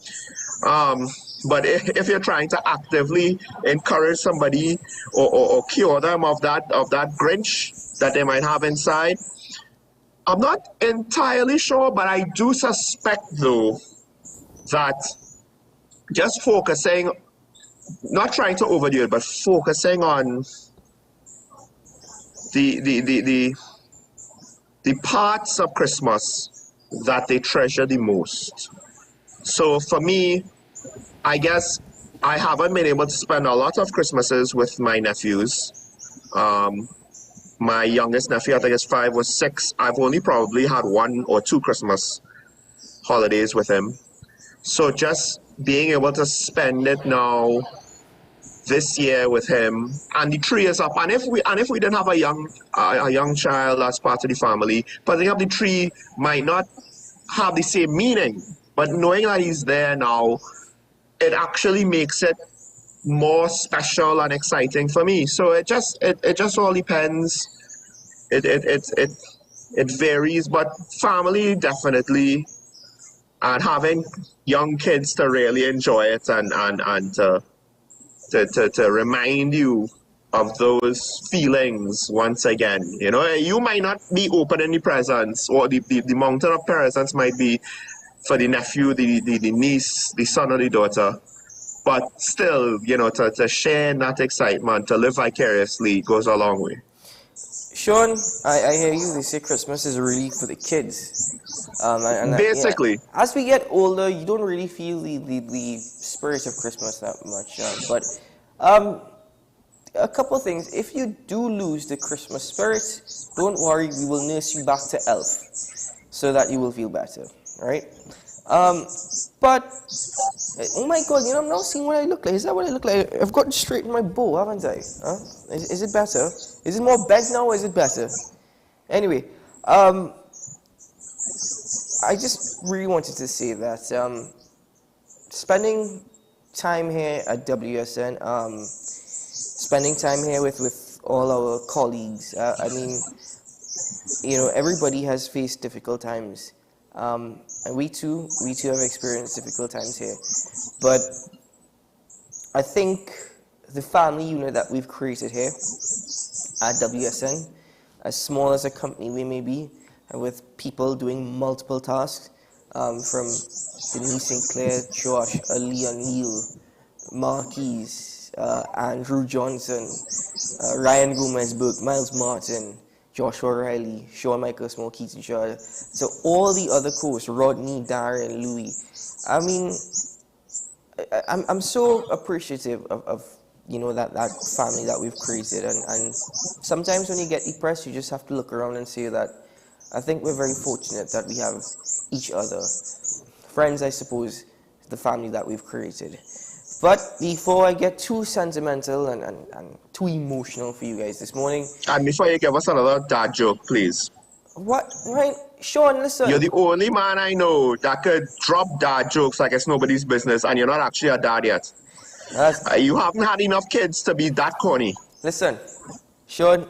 But if you're trying to actively encourage somebody or cure them of that Grinch that they might have inside, I'm not entirely sure, but I do suspect though that just focusing, not trying to overdo it, but focusing on the parts of Christmas that they treasure the most. So for me, I guess I haven't been able to spend a lot of Christmases with my nephews. My youngest nephew, I think is 5 or 6. I've only probably had 1 or 2 Christmas holidays with him. So just being able to spend it now this year with him, and the tree is up, and if we didn't have a young child as part of the family, putting up the tree might not have the same meaning, but knowing that he's there now, it actually makes it more special and exciting for me. So it just all depends. It varies, but family definitely, and having young kids to really enjoy it and to remind you of those feelings once again. You might not be opening the presents, or the mountain of presents might be for the nephew, the niece, the son or the daughter, but still, to share that excitement, to live vicariously goes a long way. Sean, I hear you. They say Christmas is really for the kids. Basically. As we get older, you don't really feel the spirit of Christmas that much. But a couple of things. If you do lose the Christmas spirit, don't worry. We will nurse you back to Elf so that you will feel better. Right? But, oh my God, I'm not seeing what I look like. Is that what I look like? I've gotten straight in my bow, haven't I? Huh? Is it better? Is it more bent now, or is it better? Anyway, I just really wanted to say that spending time here at WSN, spending time here with all our colleagues, everybody has faced difficult times. And we too have experienced difficult times here. But I think the family unit that we've created here at WSN, as small as a company we may be, and with people doing multiple tasks, from Denise Sinclair, Josh, Leon Neal, Marquise, Andrew Johnson, Ryan Gomez-Burke, Miles Martin, Joshua Riley, Sean Michael Small, Keaton Shaw, so all the other coasts, Rodney, Darren, Louis. I'm so appreciative of that family that we've created, and sometimes when you get depressed, you just have to look around and say that I think we're very fortunate that we have each other. Friends, I suppose, the family that we've created. But before I get too sentimental and too emotional for you guys this morning. And before you give us another dad joke, please. What? Right? Sean, listen. You're the only man I know that could drop dad jokes like it's nobody's business, and you're not actually a dad yet. You haven't had enough kids to be that corny. Listen, Sean,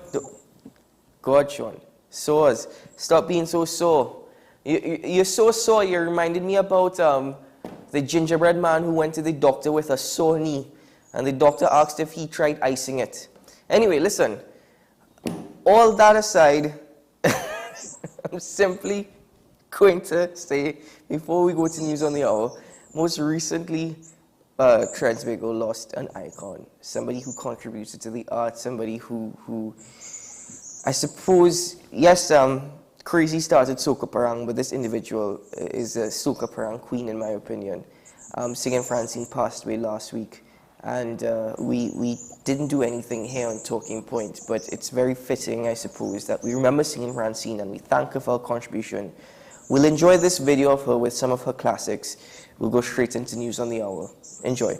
God, Sean, sores. Stop being so sore. You're so sore. You reminded me about the gingerbread man who went to the doctor with a sore knee, and the doctor asked if he tried icing it. Anyway, listen. All that aside, I'm simply going to say, before we go to News on the Hour, most recently, Transmigo lost an icon, somebody who contributed to the arts, somebody who I suppose, yes, Crazy started Soca Parang, but this individual is a Soca Parang queen, in my opinion. Singing Francine passed away last week, and we didn't do anything here on Talking Point, but it's very fitting, I suppose, that we remember Singing Francine and we thank her for her contribution. We'll enjoy this video of her with some of her classics. We'll go straight into News on the Hour. Enjoy.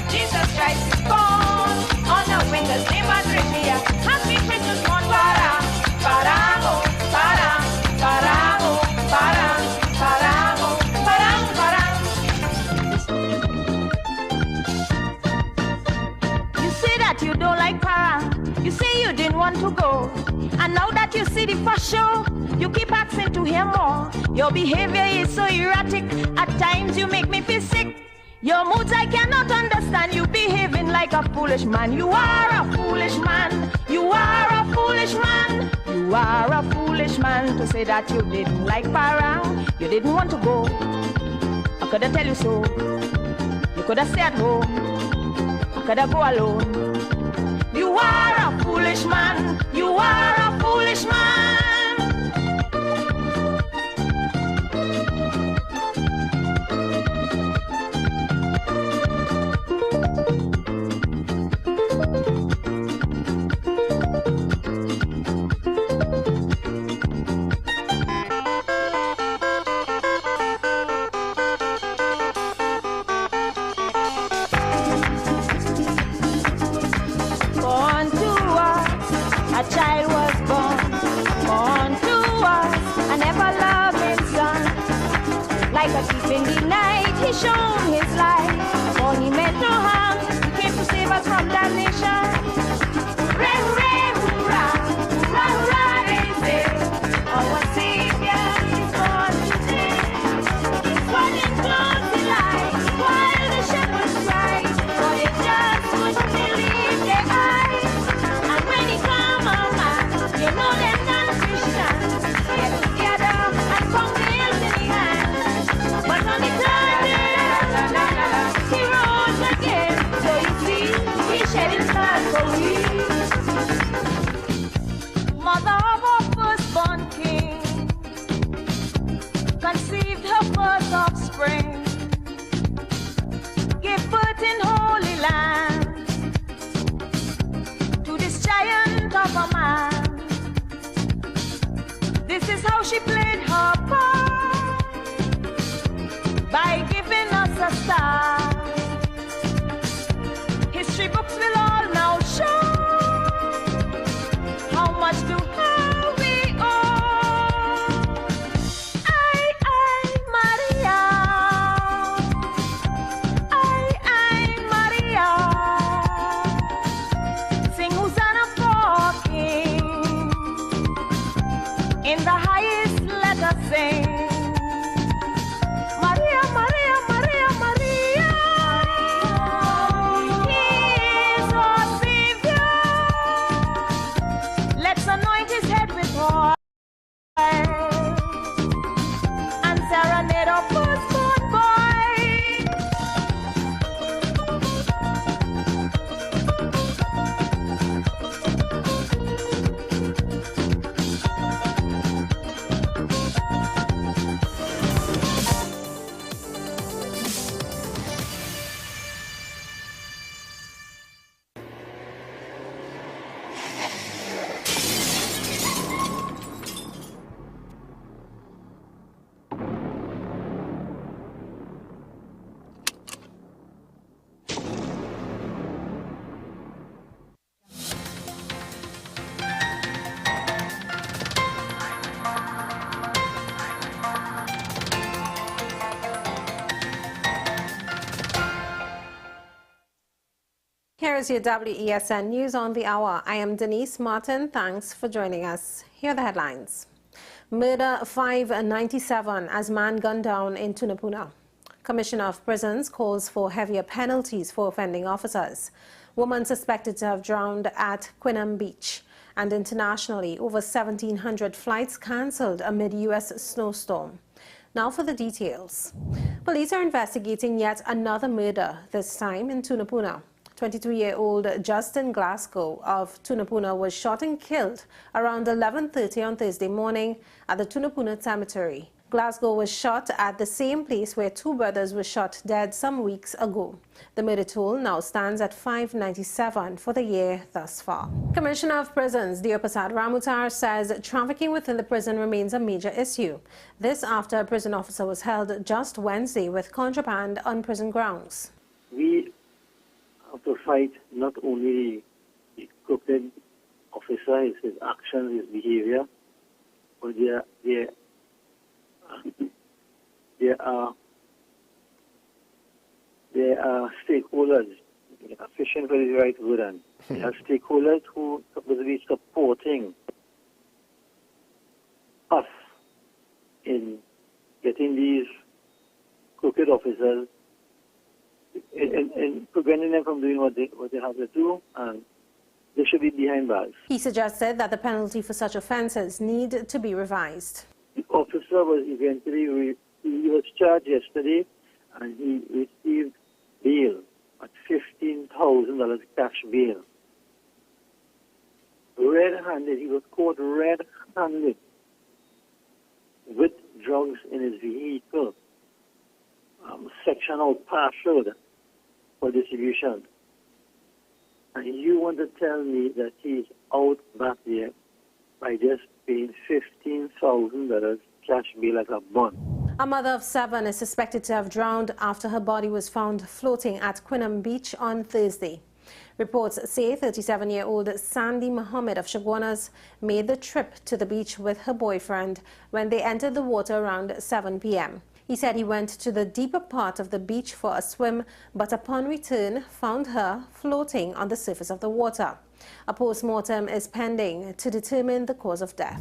Jesus Christ is born on a windows name Madre Mia. Happy Christmas morn, parang, parang, oh, parang, parang, oh, parang, parang, oh, parang, parang. You say that you don't like parang. You say you didn't want to go, and now that you see the first show, you keep asking to hear more. Your behavior is so erratic. At times you make me feel sick. Your moods I cannot understand. You behaving like a foolish man. You are a foolish man. You are a foolish man. You are a foolish man to say that you didn't like parang. You didn't want to go. I could have tell you so. You could have stayed at home. I could have go alone. You are a foolish man. You are a foolish man. In the night, he shone his light, for he meant no harm. He came to save us from damnation. Hooray, hooray, hurrah, hurrah, hurrah, they say. Our Savior is born today. He's running close to light, while the shepherds cried, for they just couldn't believe their eyes. And when he come on, you know they're non-Christians. Get together and from nails in the hand. But on the third day, he rose again. So you see, he shed his blood for we. Mother of our firstborn king conceived her first offspring, gave birth in Holy Land to this giant of a man. This is how she played her part, by giving us a star. History books will all now show how much to her we owe. I, Here is your WESN News on the Hour. I am Denise Martin. Thanks for joining us. Here are the headlines. Murder 597 as man gunned down in Tunapuna. Commissioner of Prisons calls for heavier penalties for offending officers. Woman suspected to have drowned at Quinam Beach. And internationally, over 1,700 flights cancelled amid U.S. snowstorm. Now for the details. Police are investigating yet another murder, this time in Tunapuna. 22-year-old Justin Glasgow of Tunapuna was shot and killed around 11:30 on Thursday morning at the Tunapuna Cemetery. Glasgow was shot at the same place where two brothers were shot dead some weeks ago. The murder toll now stands at 597 for the year thus far. Commissioner of Prisons Deopasad Ramutar says trafficking within the prison remains a major issue. This after a prison officer was held just Wednesday with contraband on prison grounds. We have to fight not only the crooked officer, his actions, his behavior, but there are stakeholders, fishing for the right word, and there are stakeholders who are supposed to be supporting us in getting these crooked officers and preventing them from doing what they have to do, and they should be behind bars. He suggested that the penalty for such offences need to be revised. The officer was eventually he was charged yesterday, and he received bail at $15,000 cash bail. Red-handed, he was caught red-handed with drugs in his vehicle, section out parcel for distribution. And you want to tell me that he's out back there by just paying $15,000 cash bail as a bond? A mother of 7 is suspected to have drowned after her body was found floating at Quinam Beach on Thursday. Reports say 37-year-old Sandy Muhammad of Shagwanas made the trip to the beach with her boyfriend when they entered the water around 7 p.m. He said he went to the deeper part of the beach for a swim, but upon return found her floating on the surface of the water. A post-mortem is pending to determine the cause of death.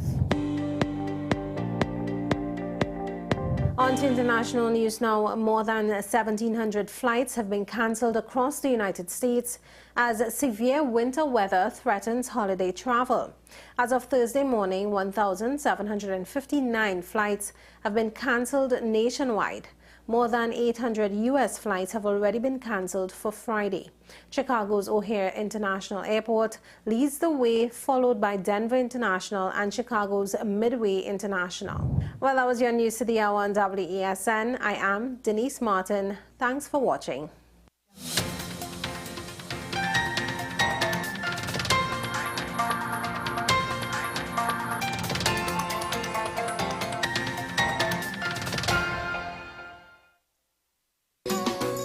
On to international news now. More than 1,700 flights have been cancelled across the United States as severe winter weather threatens holiday travel. As of Thursday morning, 1,759 flights have been cancelled nationwide. More than 800 U.S. flights have already been cancelled for Friday. Chicago's O'Hare International Airport leads the way, followed by Denver International and Chicago's Midway International. Well, that was your news to the hour on WESN. I am Denise Martin. Thanks for watching.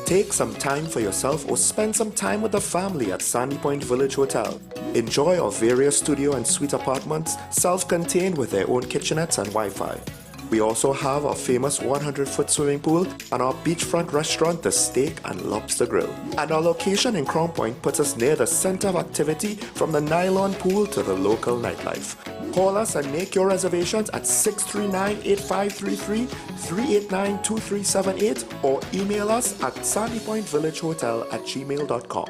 Take some time for yourself or spend some time with the family at Sandy Point Village Hotel. Enjoy our various studio and suite apartments, self-contained with their own kitchenettes and Wi-Fi. We also have our famous 100-foot swimming pool and our beachfront restaurant, the Steak and Lobster Grill. And our location in Crown Point puts us near the center of activity from the nylon pool to the local nightlife. Call us and make your reservations at 639-8533, 389-2378 or email us at sandypointvillagehotel@gmail.com.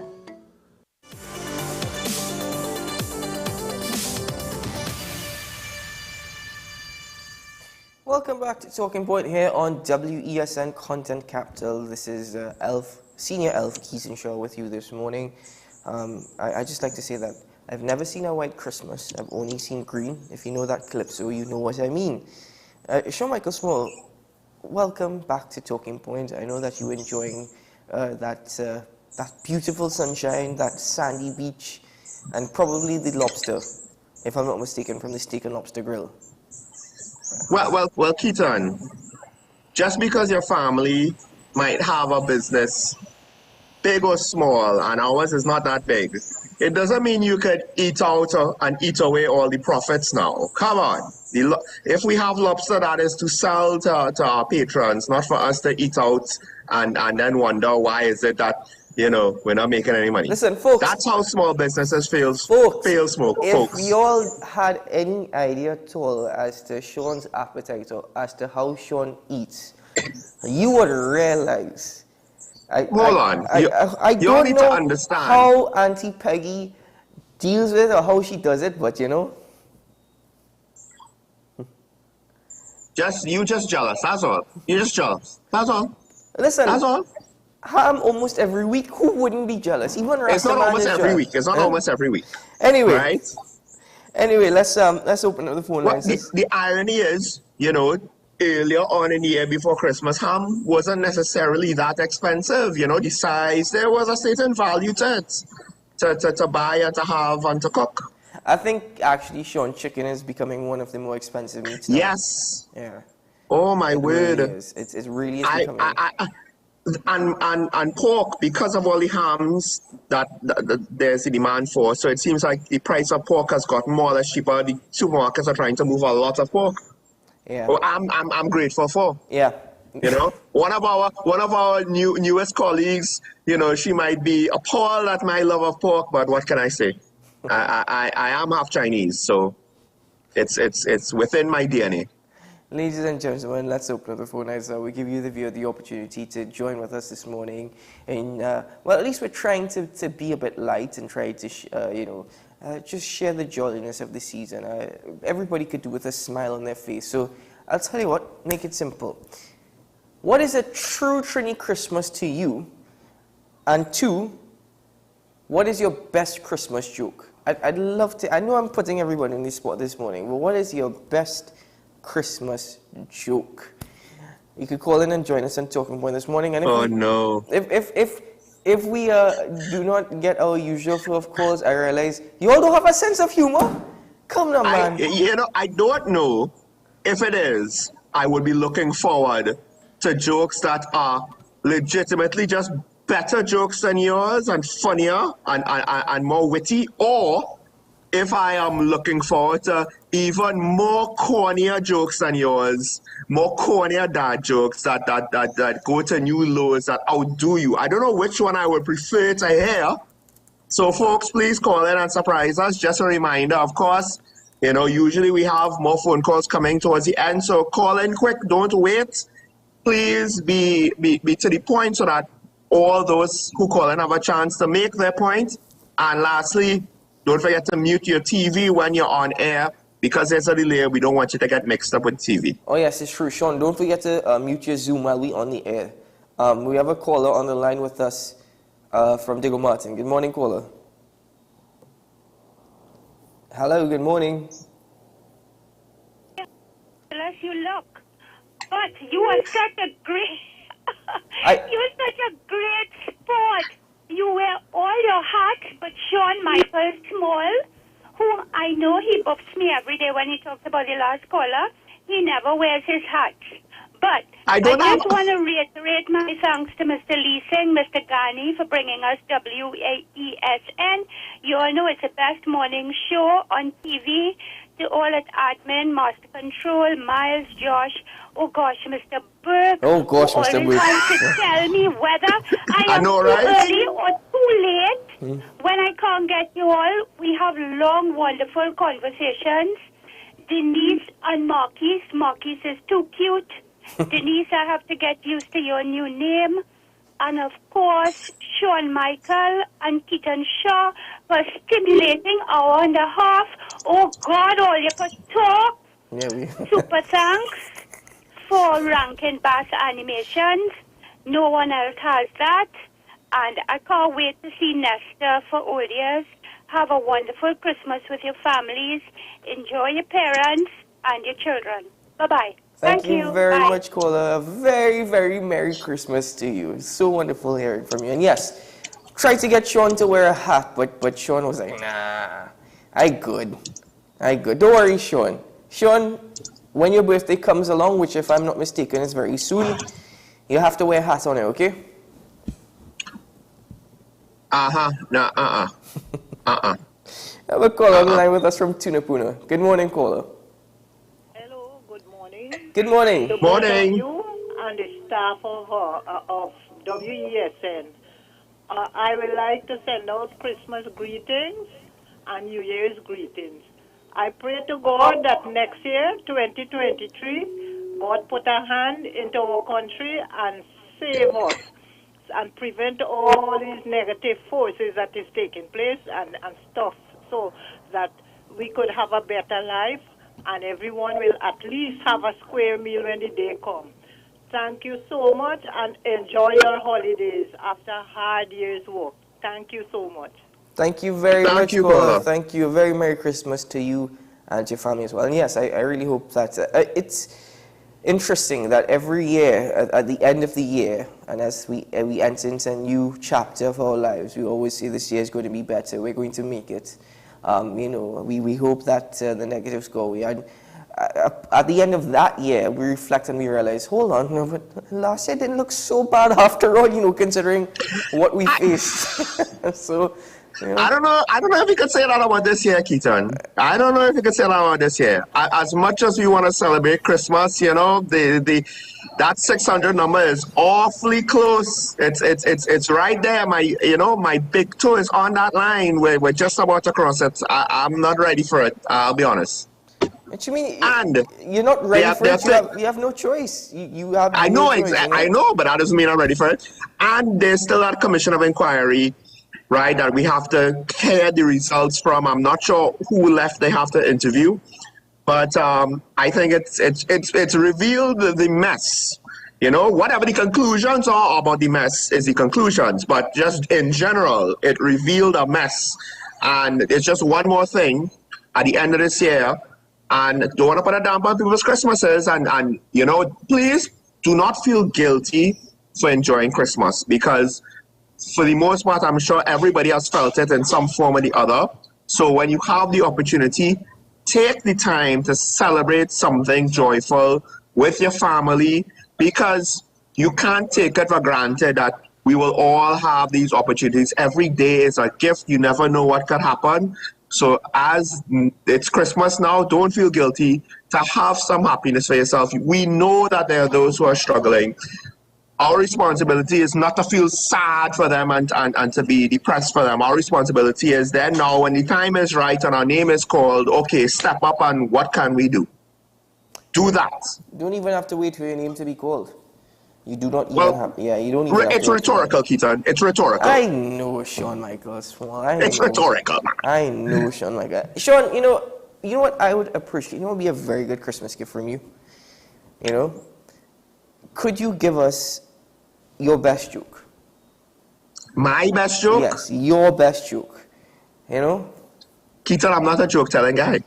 Welcome back to Talking Point here on WESN Content Capital. This is Senior Elf Keaton Shaw with you this morning. I just like to say that I've never seen a white Christmas. I've only seen green. If you know that calypso, you know what I mean. Sean Michael Small, welcome back to Talking Point. I know that you're enjoying that beautiful sunshine, that sandy beach, and probably the lobster, if I'm not mistaken, from the Steak and Lobster Grill. Well, Keaton, just because your family might have a business, big or small, and ours is not that big, it doesn't mean you could eat out and eat away all the profits now. Come on. If we have lobster, that is to sell to our patrons, not for us to eat out and then wonder why is it that, we're not making any money. Listen, folks. That's how small businesses fail smoke, If folks. y'all had any idea at all as to Sean's appetite or as to how Sean eats, you would realize. Hold on. I you don't need know to understand. how Auntie Peggy deals with it or how she does it, but You just jealous, that's all. You're just jealous. That's all. Listen. That's all. Ham almost every week. Who wouldn't be jealous? Even It's not almost every week. It's not almost every week. Anyway. Right? Anyway, let's open up the phone lines. The irony is, earlier on in the year before Christmas, ham wasn't necessarily that expensive. The size, there was a certain value to it. To buy and to have and to cook. I think actually, Sean, chicken is becoming one of the more expensive meats now. Yes. Yeah. Oh my word. Really is. It really is becoming. And pork, because of all the hams that there's a demand for, so it seems like the price of pork has gotten more or less cheaper. The supermarkets are trying to move a lot of pork. Yeah. Oh, I'm grateful for. Yeah. One of our newest colleagues, she might be appalled at my love of pork, but what can I say? I am half Chinese, so it's within my DNA. Ladies and gentlemen, let's open up the phone lines. We give you the opportunity to join with us this morning. And, at least we're trying to be a bit light and try to, just share the jolliness of the season. Everybody could do with a smile on their face. So I'll tell you what, make it simple. What is a true Trini Christmas to you? And two, what is your best Christmas joke? I'd love to, I know I'm putting everyone in this spot this morning, but what is your best Christmas joke? You could call in and join us on Talking Point this morning. And no. If we do not get our usual flow of calls, I realize you all don't have a sense of humor. Come on, man. I don't know if it is. I would be looking forward to jokes that are legitimately just better jokes than yours and funnier and more witty, or if I am looking forward to even more cornier jokes than yours, more cornier dad jokes that go to new lows, that outdo you. I don't know which one I would prefer to hear. So folks, please call in and surprise us. Just a reminder, of course, usually we have more phone calls coming towards the end, so call in quick, don't wait. Please be to the point so that all those who call in have a chance to make their point. And lastly, don't forget to mute your TV when you're on air, because there's a delay. We don't want you to get mixed up with TV. Oh, yes, it's true. Sean, don't forget to mute your Zoom while we're on the air. We have a caller on the line with us from Diggle Martin. Good morning, caller. Hello, good morning. Bless you, look. But you are such a great... You're such a great sport. You wear all your hats, but Sean Michael Small, who I know he buffs me every day when he talks about the last caller, he never wears his hat. But I just want to reiterate my thanks to Mr. Lee Singh, Mr. Ghani for bringing us WESN. You all know it's the best morning show on TV. To all at admin, master control, Miles, Josh, oh gosh, Mr. Burke. Oh gosh, Mr. Burke. To tell me whether I am too early or too late. When I can't get you all, we have long, wonderful conversations. Denise and Marquise. Marquise is too cute. Denise, I have to get used to your new name. And of course, Sean Michael and Keaton Shaw for stimulating hour and a half. Oh God, all you could talk. Super thanks for Rankin Bass Animations. No one else has that. And I can't wait to see Nesta for all years. Have a wonderful Christmas with your families. Enjoy your parents and your children. Bye-bye. Thank you very much, caller. A very, very Merry Christmas to you. It's so wonderful hearing from you. And yes, tried to get Sean to wear a hat, but Sean was like, nah, I good. Don't worry, Sean. Sean, when your birthday comes along, which if I'm not mistaken is very soon, you have to wear a hat on it, okay? No, I have a caller on the line with us from Tunapuna. Good morning, caller. Good morning. Good morning. You and the staff of WESN. I would like to send out Christmas greetings and New Year's greetings. I pray to God that next year, 2023, God put a hand into our country and save us and prevent all these negative forces that is taking place and stuff, so that we could have a better life and everyone will at least have a square meal when the day comes. Thank you so much and enjoy your holidays after a hard year's work. Thank you so much. Thank you very much, you, Paula. brother. Thank you. A very Merry Christmas to you and to your family as well. And yes, I really hope that it's interesting that every year, at the end of the year, and as we enter into a new chapter of our lives, we always say this year is going to be better. We're going to make it. We hope that the negatives go away. And at the end of that year, we reflect and we realize, hold on, no, but last year didn't look so bad after all, considering what we faced. So, I don't know if you could say that about this year, Keaton. I don't know if you could say that about this year. As much as we want to celebrate Christmas, that 600 number is awfully close. It's right there. My big toe is on that line. We're just about to cross it. I'm not ready for it. I'll be honest. What you mean? And you're not ready for it. You have no choice. You have. I know exactly. I know, but that doesn't mean I'm ready for it. And there's still that commission of inquiry, right? That we have to hear the results from. I'm not sure who left. They have to interview, but I think it's revealed the mess. Whatever the conclusions are about the mess is the conclusions, but just in general, it revealed a mess, and it's just one more thing at the end of this year. And don't want to put a damper on people's Christmases. And please do not feel guilty for enjoying Christmas, because for the most part, I'm sure everybody has felt it in some form or the other. So when you have the opportunity, take the time to celebrate something joyful with your family, because you can't take it for granted that we will all have these opportunities. Every day is a gift. You never know what could happen. So as it's Christmas now, don't feel guilty to have some happiness for yourself. We know that there are those who are struggling. Our responsibility is not to feel sad for them and to be depressed for them. Our responsibility is then now, when the time is right and our name is called, okay, step up and what can we do? Do that. You don't even have to wait for your name to be called. You do not even have, you don't even It's rhetorical, Keaton. It's rhetorical. I know, Sean Michaels. It's rhetorical. I know, Sean Michaels. Sean, you know what I would appreciate? What would be a very good Christmas gift from you? Could you give us your best joke? My best joke? Yes, your best joke. Keaton, I'm not a joke-telling guy.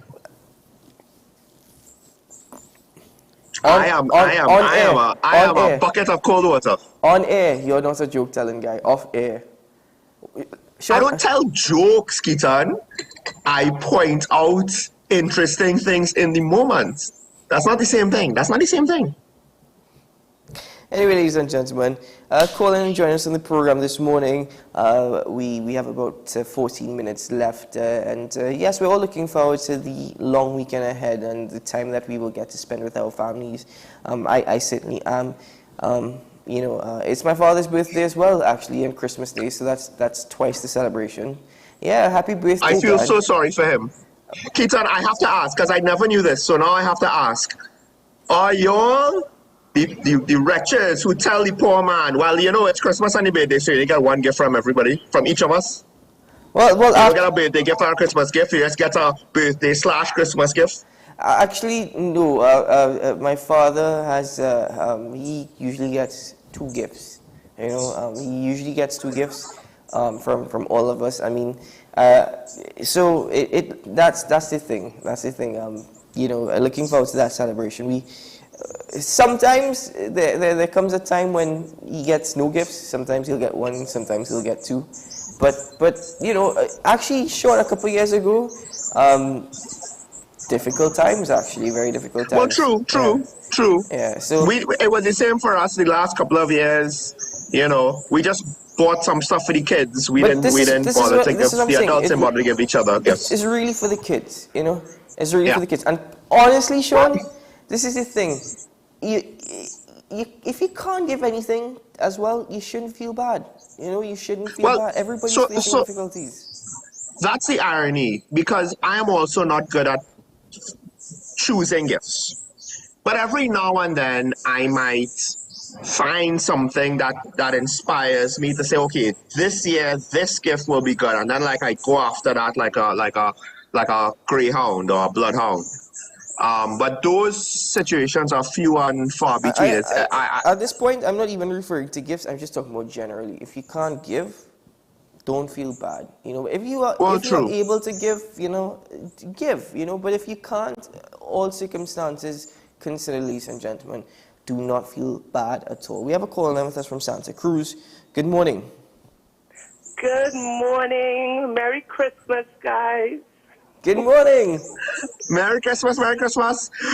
I am a bucket of cold water. On air, you're not a joke-telling guy. Off air. I don't tell jokes, Keaton. I point out interesting things in the moment. That's not the same thing. Anyway, ladies and gentlemen, call in and join us on the program this morning. We have about 14 minutes left. Yes, we're all looking forward to the long weekend ahead and the time that we will get to spend with our families. I certainly am. It's my father's birthday as well, actually, and Christmas Day, so that's twice the celebration. Yeah, happy birthday, I feel Dad. so sorry for him. Keaton, I have to ask, because I never knew this, so now I have to ask. Are y'all the wretches who tell the poor man, well, it's Christmas and the birthday, so you get one gift from everybody, from each of us? Well, you don't get a birthday gift or a Christmas gift, you just get a birthday/Christmas gift? Actually, no. My father has, he usually gets 2 gifts. He usually gets 2 gifts from all of us. I mean, so that's the thing. That's the thing. Looking forward to that celebration. Sometimes there comes a time when he gets no gifts. Sometimes he'll get 1. Sometimes he'll get 2. But actually, Sean, a couple of years ago, difficult times, actually, very difficult times. Well, true. Yeah. So it was the same for us the last couple of years. We just bought some stuff for the kids. We didn't bother to give the adults and bother to give each other gifts. It's really for the kids. It's really for the kids. And honestly, Sean, this is the thing. if you can't give anything as well, you shouldn't feel bad. You shouldn't feel bad. Everybody's facing difficulties. That's the irony, because I am also not good at choosing gifts. But every now and then, I might find something that inspires me to say, okay, this year this gift will be good, and then like I go after that like a greyhound or a bloodhound. But those situations are few and far between. At this point, I'm not even referring to gifts. I'm just talking about generally. If you can't give, don't feel bad. If you are able to give, give. But if you can't, all circumstances considered, ladies and gentlemen, do not feel bad at all. We have a call line with us from Santa Cruz. Good morning. Good morning. Merry Christmas, guys. Good morning. Merry Christmas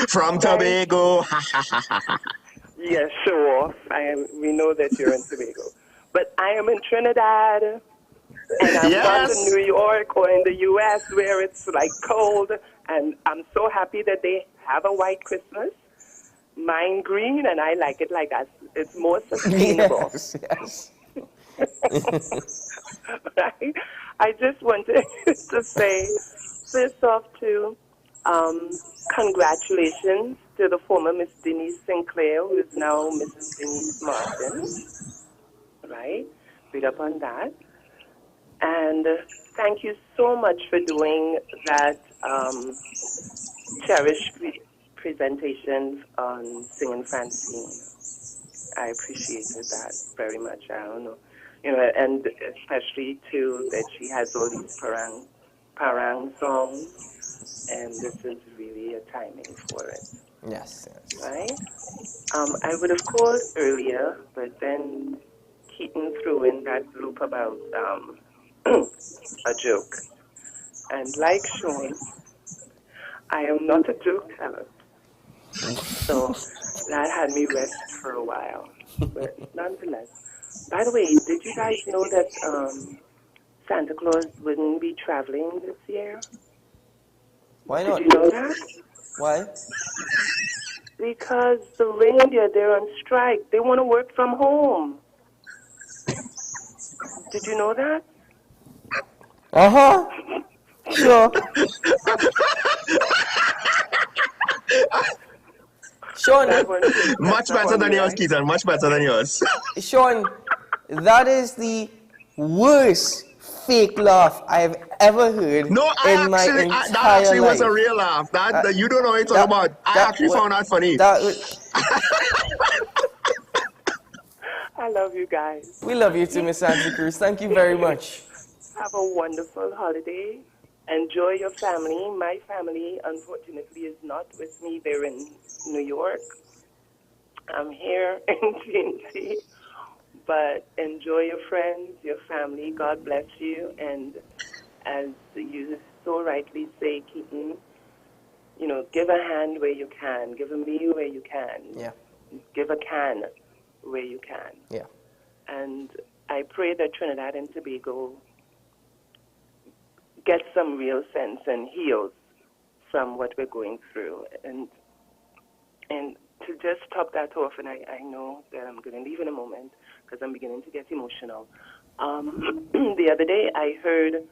from Tobago. Yeah, show off. We know that you're in Tobago. But I am in Trinidad, and I've gone to New York or in the U.S. where it's like cold, and I'm so happy that they have a white Christmas. Mine green, and I like it like that. It's more sustainable. Yes. Right? I just wanted to say, first off, congratulations to the former Miss Denise Sinclair, who is now Mrs. Denise Martin. Right? Read up on that. And thank you so much for doing that cherished presentation on Singing Francine. I appreciated that very much. I don't know. And especially, too, that she has all these parang songs, and this is really a timing for it. Yes. Right? I would have called earlier, but then Keaton threw in that loop about a joke. And like Sean, I am not a joke teller. So that had me rest for a while. But nonetheless. By the way, did you guys know that Santa Claus wouldn't be traveling this year? Why not? Did you know that? Why? Because the reindeer, they're on strike. They want to work from home. Did you know that? Sure. Sean, much better than yours, Keaton. Much better than yours. Sean, that is the worst fake laugh I've ever heard in my entire life. That actually was a real laugh. That you don't know what it's all about. I actually found that funny. I love you guys. We love you too, Miss Santa Cruz. Thank you very much. Have a wonderful holiday. Enjoy your family. My family, unfortunately, is not with me. They're in New York. I'm here in TNT. But enjoy your friends, your family. God bless you. And as you so rightly say, Keaton, give a hand where you can. Give a meal where you can. Yeah. Give a can where you can. Yeah. And I pray that Trinidad and Tobago get some real sense and heals from what we're going through. And to just top that off, and I know that I'm going to leave in a moment because I'm beginning to get emotional. The other day I heard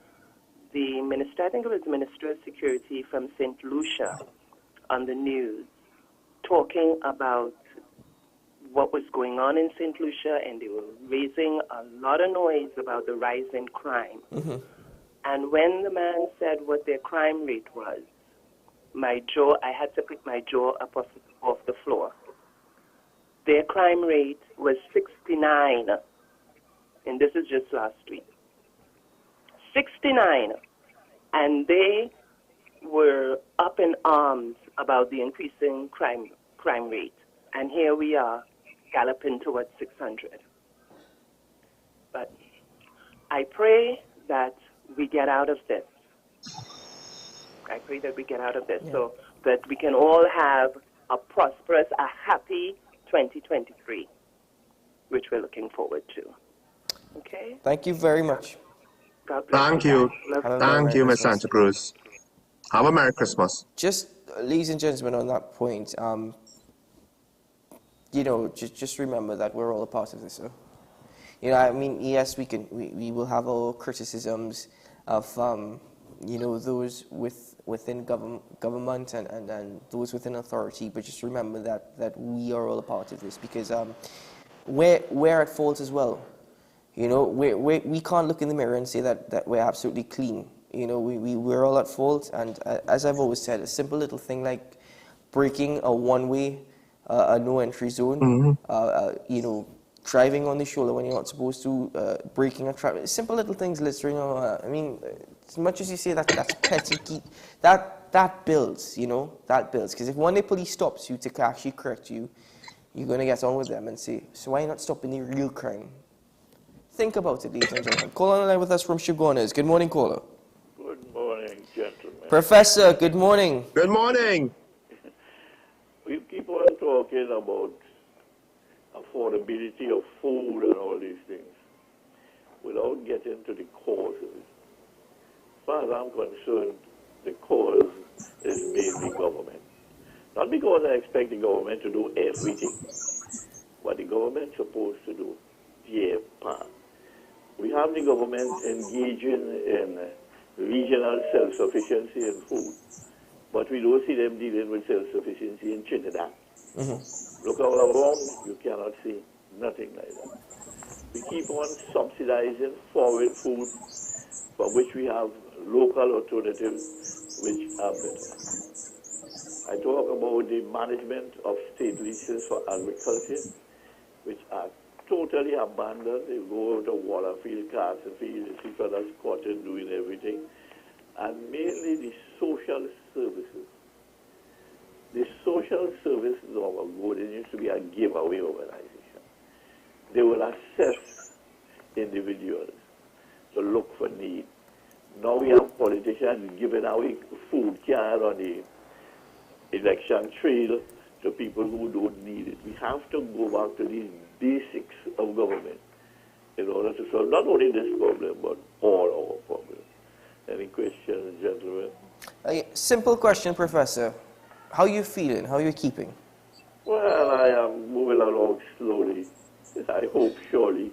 the minister, I think it was the Minister of Security from St. Lucia on the news, talking about what was going on in St. Lucia, and they were raising a lot of noise about the rise in crime. Mm-hmm. And when the man said what their crime rate was, I had to pick my jaw up off the floor. Their crime rate was 69, and this is just last week. 69, and they were up in arms about the increasing crime rate. And here we are, galloping towards 600. But I pray that we get out of this. I pray that we get out of this so that we can all have a prosperous, a happy 2023, which we're looking forward to. Okay? Thank you very much. God bless Thank you. Thank you, Miss Christmas. Santa Cruz. Have a Merry Christmas. Just, ladies and gentlemen, on that point, you know, just remember that we're all a part of this. So, you know, I mean, yes, we will have our criticisms of, you know, those within government and those within authority, but just remember that we are all a part of this, because we're at fault as well. You know, we can't look in the mirror and say that we're absolutely clean. You know, we're all at fault, and as I've always said, a simple little thing like breaking a one-way, a no-entry zone, you know, driving on the shoulder when you're not supposed to, breaking a traffic, simple little things, littering. I mean, as much as you say that's petty, that builds, you know, that builds. Because if one day police stops you to actually correct you, you're going to get on with them and say, so why not stopping the real crime? Think about it, ladies and gentlemen. Caller on the line with us from Chaguanas. Good morning, caller. Good morning, gentlemen. Professor, good morning. Good morning. We keep on talking about affordability of food and all these things without getting to the causes. As far as I'm concerned, the cause is mainly government. Not because I expect the government to do everything, but the government's supposed to do their part. We have the government engaging in regional self-sufficiency in food, but we don't see them dealing with self-sufficiency in Trinidad. Look all around, you cannot see nothing like that. We keep on subsidizing foreign food, for which we have local alternatives which are better. I talk about the management of state leases for agriculture, which are totally abandoned. They go to water field, castle field, you see fellas cotton doing everything. And mainly the social services. The social services of our good, it used to be a giveaway organization. They will assess individuals to look for need. Now we have politicians giving away food card on the election trail to people who don't need it. We have to go back to these basics of government in order to solve not only this problem, but all our problems. Any questions, gentlemen? Simple question, Professor. How are you feeling? How are you keeping? Well, I am moving along slowly. I hope surely.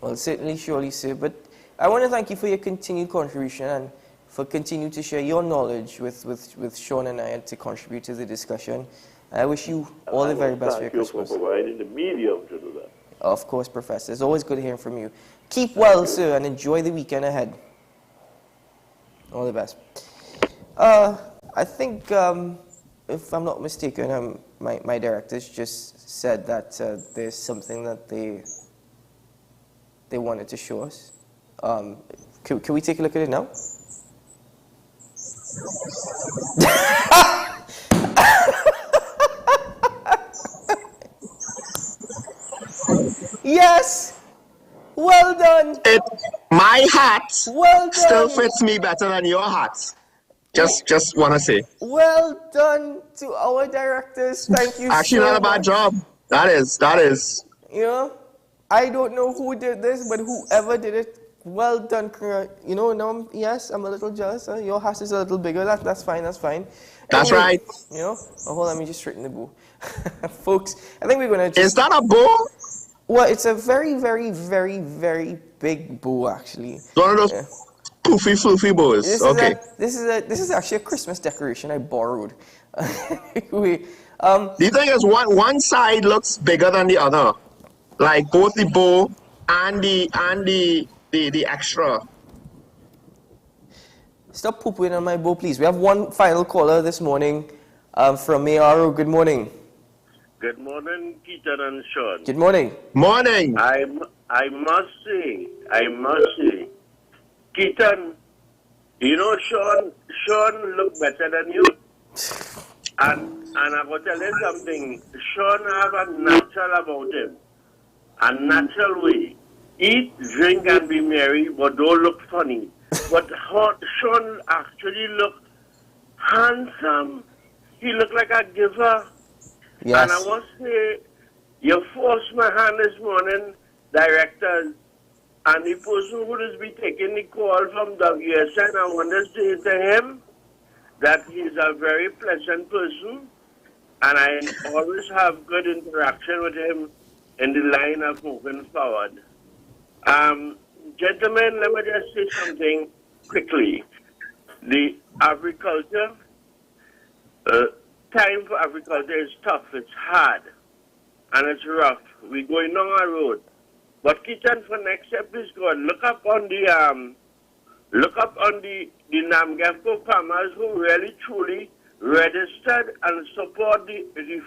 Well, certainly, surely, sir. But I want to thank you for your continued contribution and for continuing to share your knowledge with Sean and I to contribute to the discussion. I wish you all the very best for your Christmas. Thank you for providing the medium to do that. Of course, Professor. It's always good hearing from you. Keep well, sir, and enjoy the weekend ahead. All the best. I think, if I'm not mistaken, my directors just said that there's something that they wanted to show us. Can we take a look at it now? Yes! Well done! My hat well still fits me better than your hat. Just want to say. Well done to our directors. Thank you Actually, so not a bad much. job. That is. You know, I don't know who did this, but whoever did it, well done. You know, now, yes, I'm a little jealous. Your hat is a little bigger. That's fine. That's fine. That's anyway, right. You know, hold on, let me just straighten the bow. Folks, I think we're going to just... Is that a bow? Well, it's a very, very, very, very big bow, actually. It's one of those poofy, floofy bows. This is actually a Christmas decoration I borrowed. The thing is, one side looks bigger than the other, like both the bow and the extra. Stop pooping on my bow, please. We have one final caller this morning from Mayaro. Good morning. Good morning, Keaton and Sean. Good morning. Morning. I must say, Keaton, you know Sean look better than you. And I'm going to tell you something. Sean have a natural about him. A natural way. Eat, drink, and be merry, but don't look funny. But Sean actually look handsome. He look like a giver. Yes. And I must say, you forced my hand this morning, directors, and the person who is be taking the call from WSN, I want to say to him that he's a very pleasant person, and I always have good interaction with him in the line of moving forward. Gentlemen, let me just say something quickly. The agriculture, time for agriculture is tough, it's hard, and it's rough. We're going down a road. But Keaton, for next step, please go and look up on the Namgefco farmers who really truly registered and support the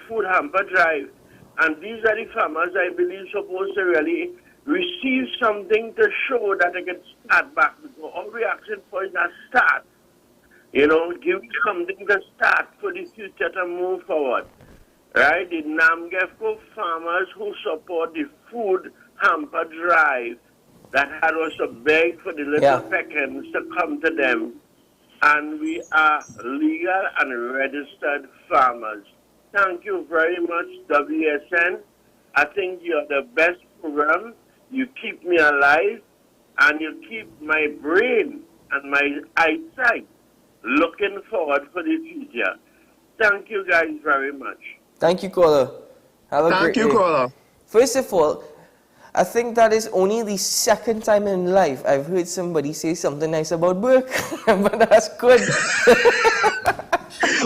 food hamper drive. And these are the farmers I believe supposed to really receive something to show that they can start back. Because all we're asking for is a start. You know, give something to start for the future to move forward. Right? The Namgefco farmers who support the food hamper drive that had us to beg for the little peccans to come to them. And we are legal and registered farmers. Thank you very much, WSN. I think you're the best program. You keep me alive, and you keep my brain and my eyesight looking forward for the future. Thank you guys very much. Thank you, caller. Have a Thank great you, day. caller. First of all, I think that is only the second time in life I've heard somebody say something nice about Burke, but that's good.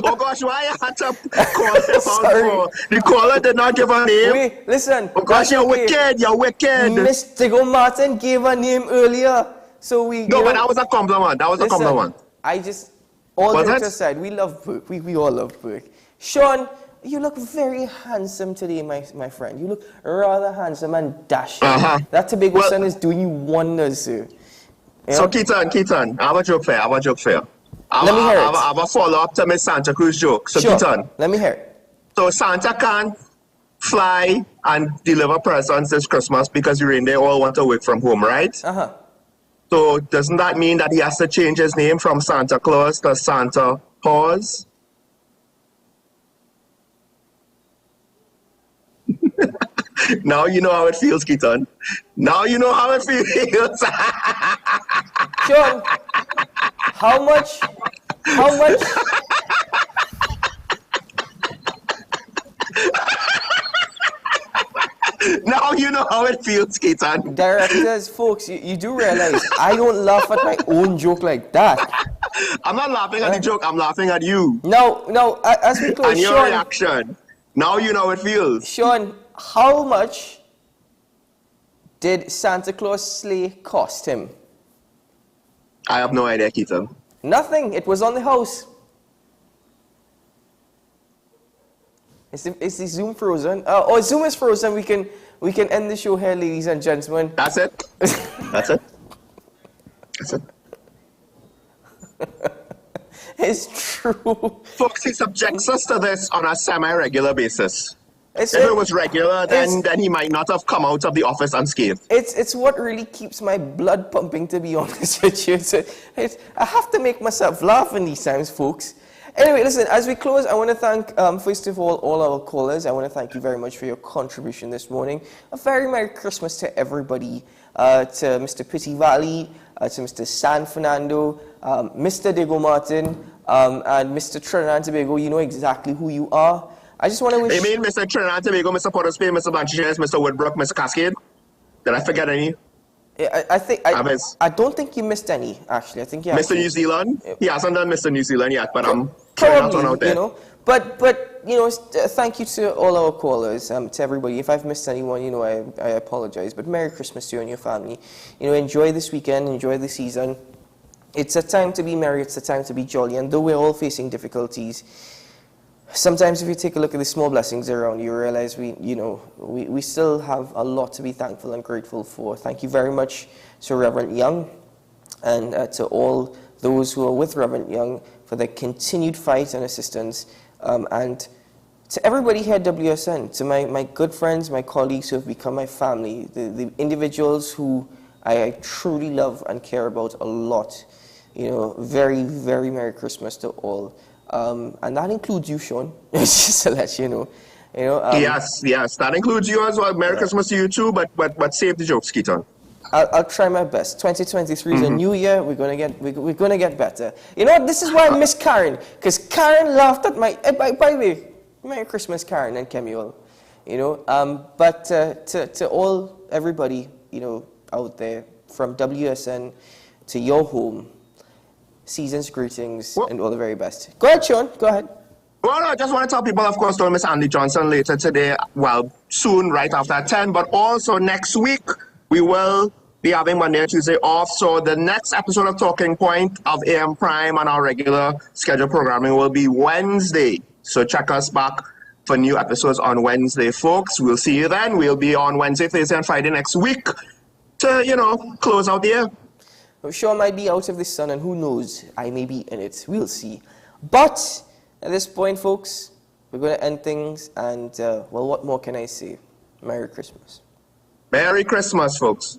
Oh gosh, why you had to call him out for? The caller did not give a name. Wait, listen. Oh gosh, you're wicked, you're wicked. Mr. Martin gave a name earlier, so we... No, but that was a compliment, that was a compliment. I just... All jokes aside, we love Burke, we all love Burke. Sean, you look very handsome today, my friend. You look rather handsome and dashing. That Tobago sun is doing you wonders, sir. You So know? Keaton, I have a joke fair, Let me hear it. I have a follow-up to my Santa Cruz joke. So Sure. Keaton. Let me hear it. So Santa can't fly and deliver presents this Christmas because the reindeer all want to work from home, right? So doesn't that mean that he has to change his name from Santa Claus to Santa Paws? Now you know how it feels, Keaton. Now you know how it feels. Sean, how much? Now you know how it feels, Keaton. Directors, folks, you do realize I don't laugh at my own joke like that. I'm not laughing at the joke, I'm laughing at you. No, as we close, And your Sean, reaction. Now you know how it feels. Sean, how much did Santa Claus sleigh cost him? I have no idea, Keaton. Nothing. It was on the house. Is the Zoom frozen? Zoom is frozen. We can end the show here, ladies and gentlemen. That's it. That's it. That's it. It's true. Folks, he subjects us to this on a semi-regular basis. If it was regular, then he might not have come out of the office unscathed. It's what really keeps my blood pumping, to be honest with you. I have to make myself laugh in these times, folks. Anyway, listen, as we close, I want to thank, first of all our callers. I want to thank you very much for your contribution this morning. A very Merry Christmas to everybody, to Mr. Pitty Valley, to Mr. San Fernando, Mr. Diego Martin, and Mr. Trinidad and Tobago. You know exactly who you are. I just want to wish... You mean Mr. Trinidad and Tobago, Mr. Port of Spain, Mr. Blanchard, Mr. Woodbrook, Mr. Cascade? Did I forget any? I don't think you missed any, actually. I think you Mr. New Zealand? He hasn't done Mr. New Zealand yet, but I'm trying not out there. You know, but you know, thank you to all our callers, to everybody. If I've missed anyone, you know, I apologize. But Merry Christmas to you and your family. You know, enjoy this weekend, enjoy the season. It's a time to be merry, it's a time to be jolly, and though we're all facing difficulties, sometimes if you take a look at the small blessings around, you realize we still have a lot to be thankful and grateful for. Thank you very much to Reverend Young and to all those who are with Reverend Young for their continued fight and assistance, and to everybody here at WSN, to my good friends, my colleagues who have become my family, the individuals who I truly love and care about a lot. You know, very, very Merry Christmas to all. And that includes you, Sean, just to let you know. Yes, that includes you as well. Merry Christmas to you too, but save the jokes, Keaton. I'll try my best. 2023 is a new year. We're gonna get better. You know what? This is why I miss Karen, because Karen laughed at my. By the way, Merry Christmas, Karen and Kemuel. You know, but to everybody, you know, out there, from WSN to your home, season's greetings and all the very best. Go ahead, Sean. Go ahead. Well, I just want to tell people, of course, to Miss Andy Johnson later today, well, soon, right after 10, but also next week, we will be having Monday and Tuesday off. So the next episode of Talking Point of AM Prime and our regular scheduled programming will be Wednesday. So check us back for new episodes on Wednesday, folks. We'll see you then. We'll be on Wednesday, Thursday, and Friday next week to, you know, close out the year. I'm sure I might be out of the sun, and who knows, I may be in it. We'll see. But at this point, folks, we're going to end things, and, well, what more can I say? Merry Christmas. Merry Christmas, folks.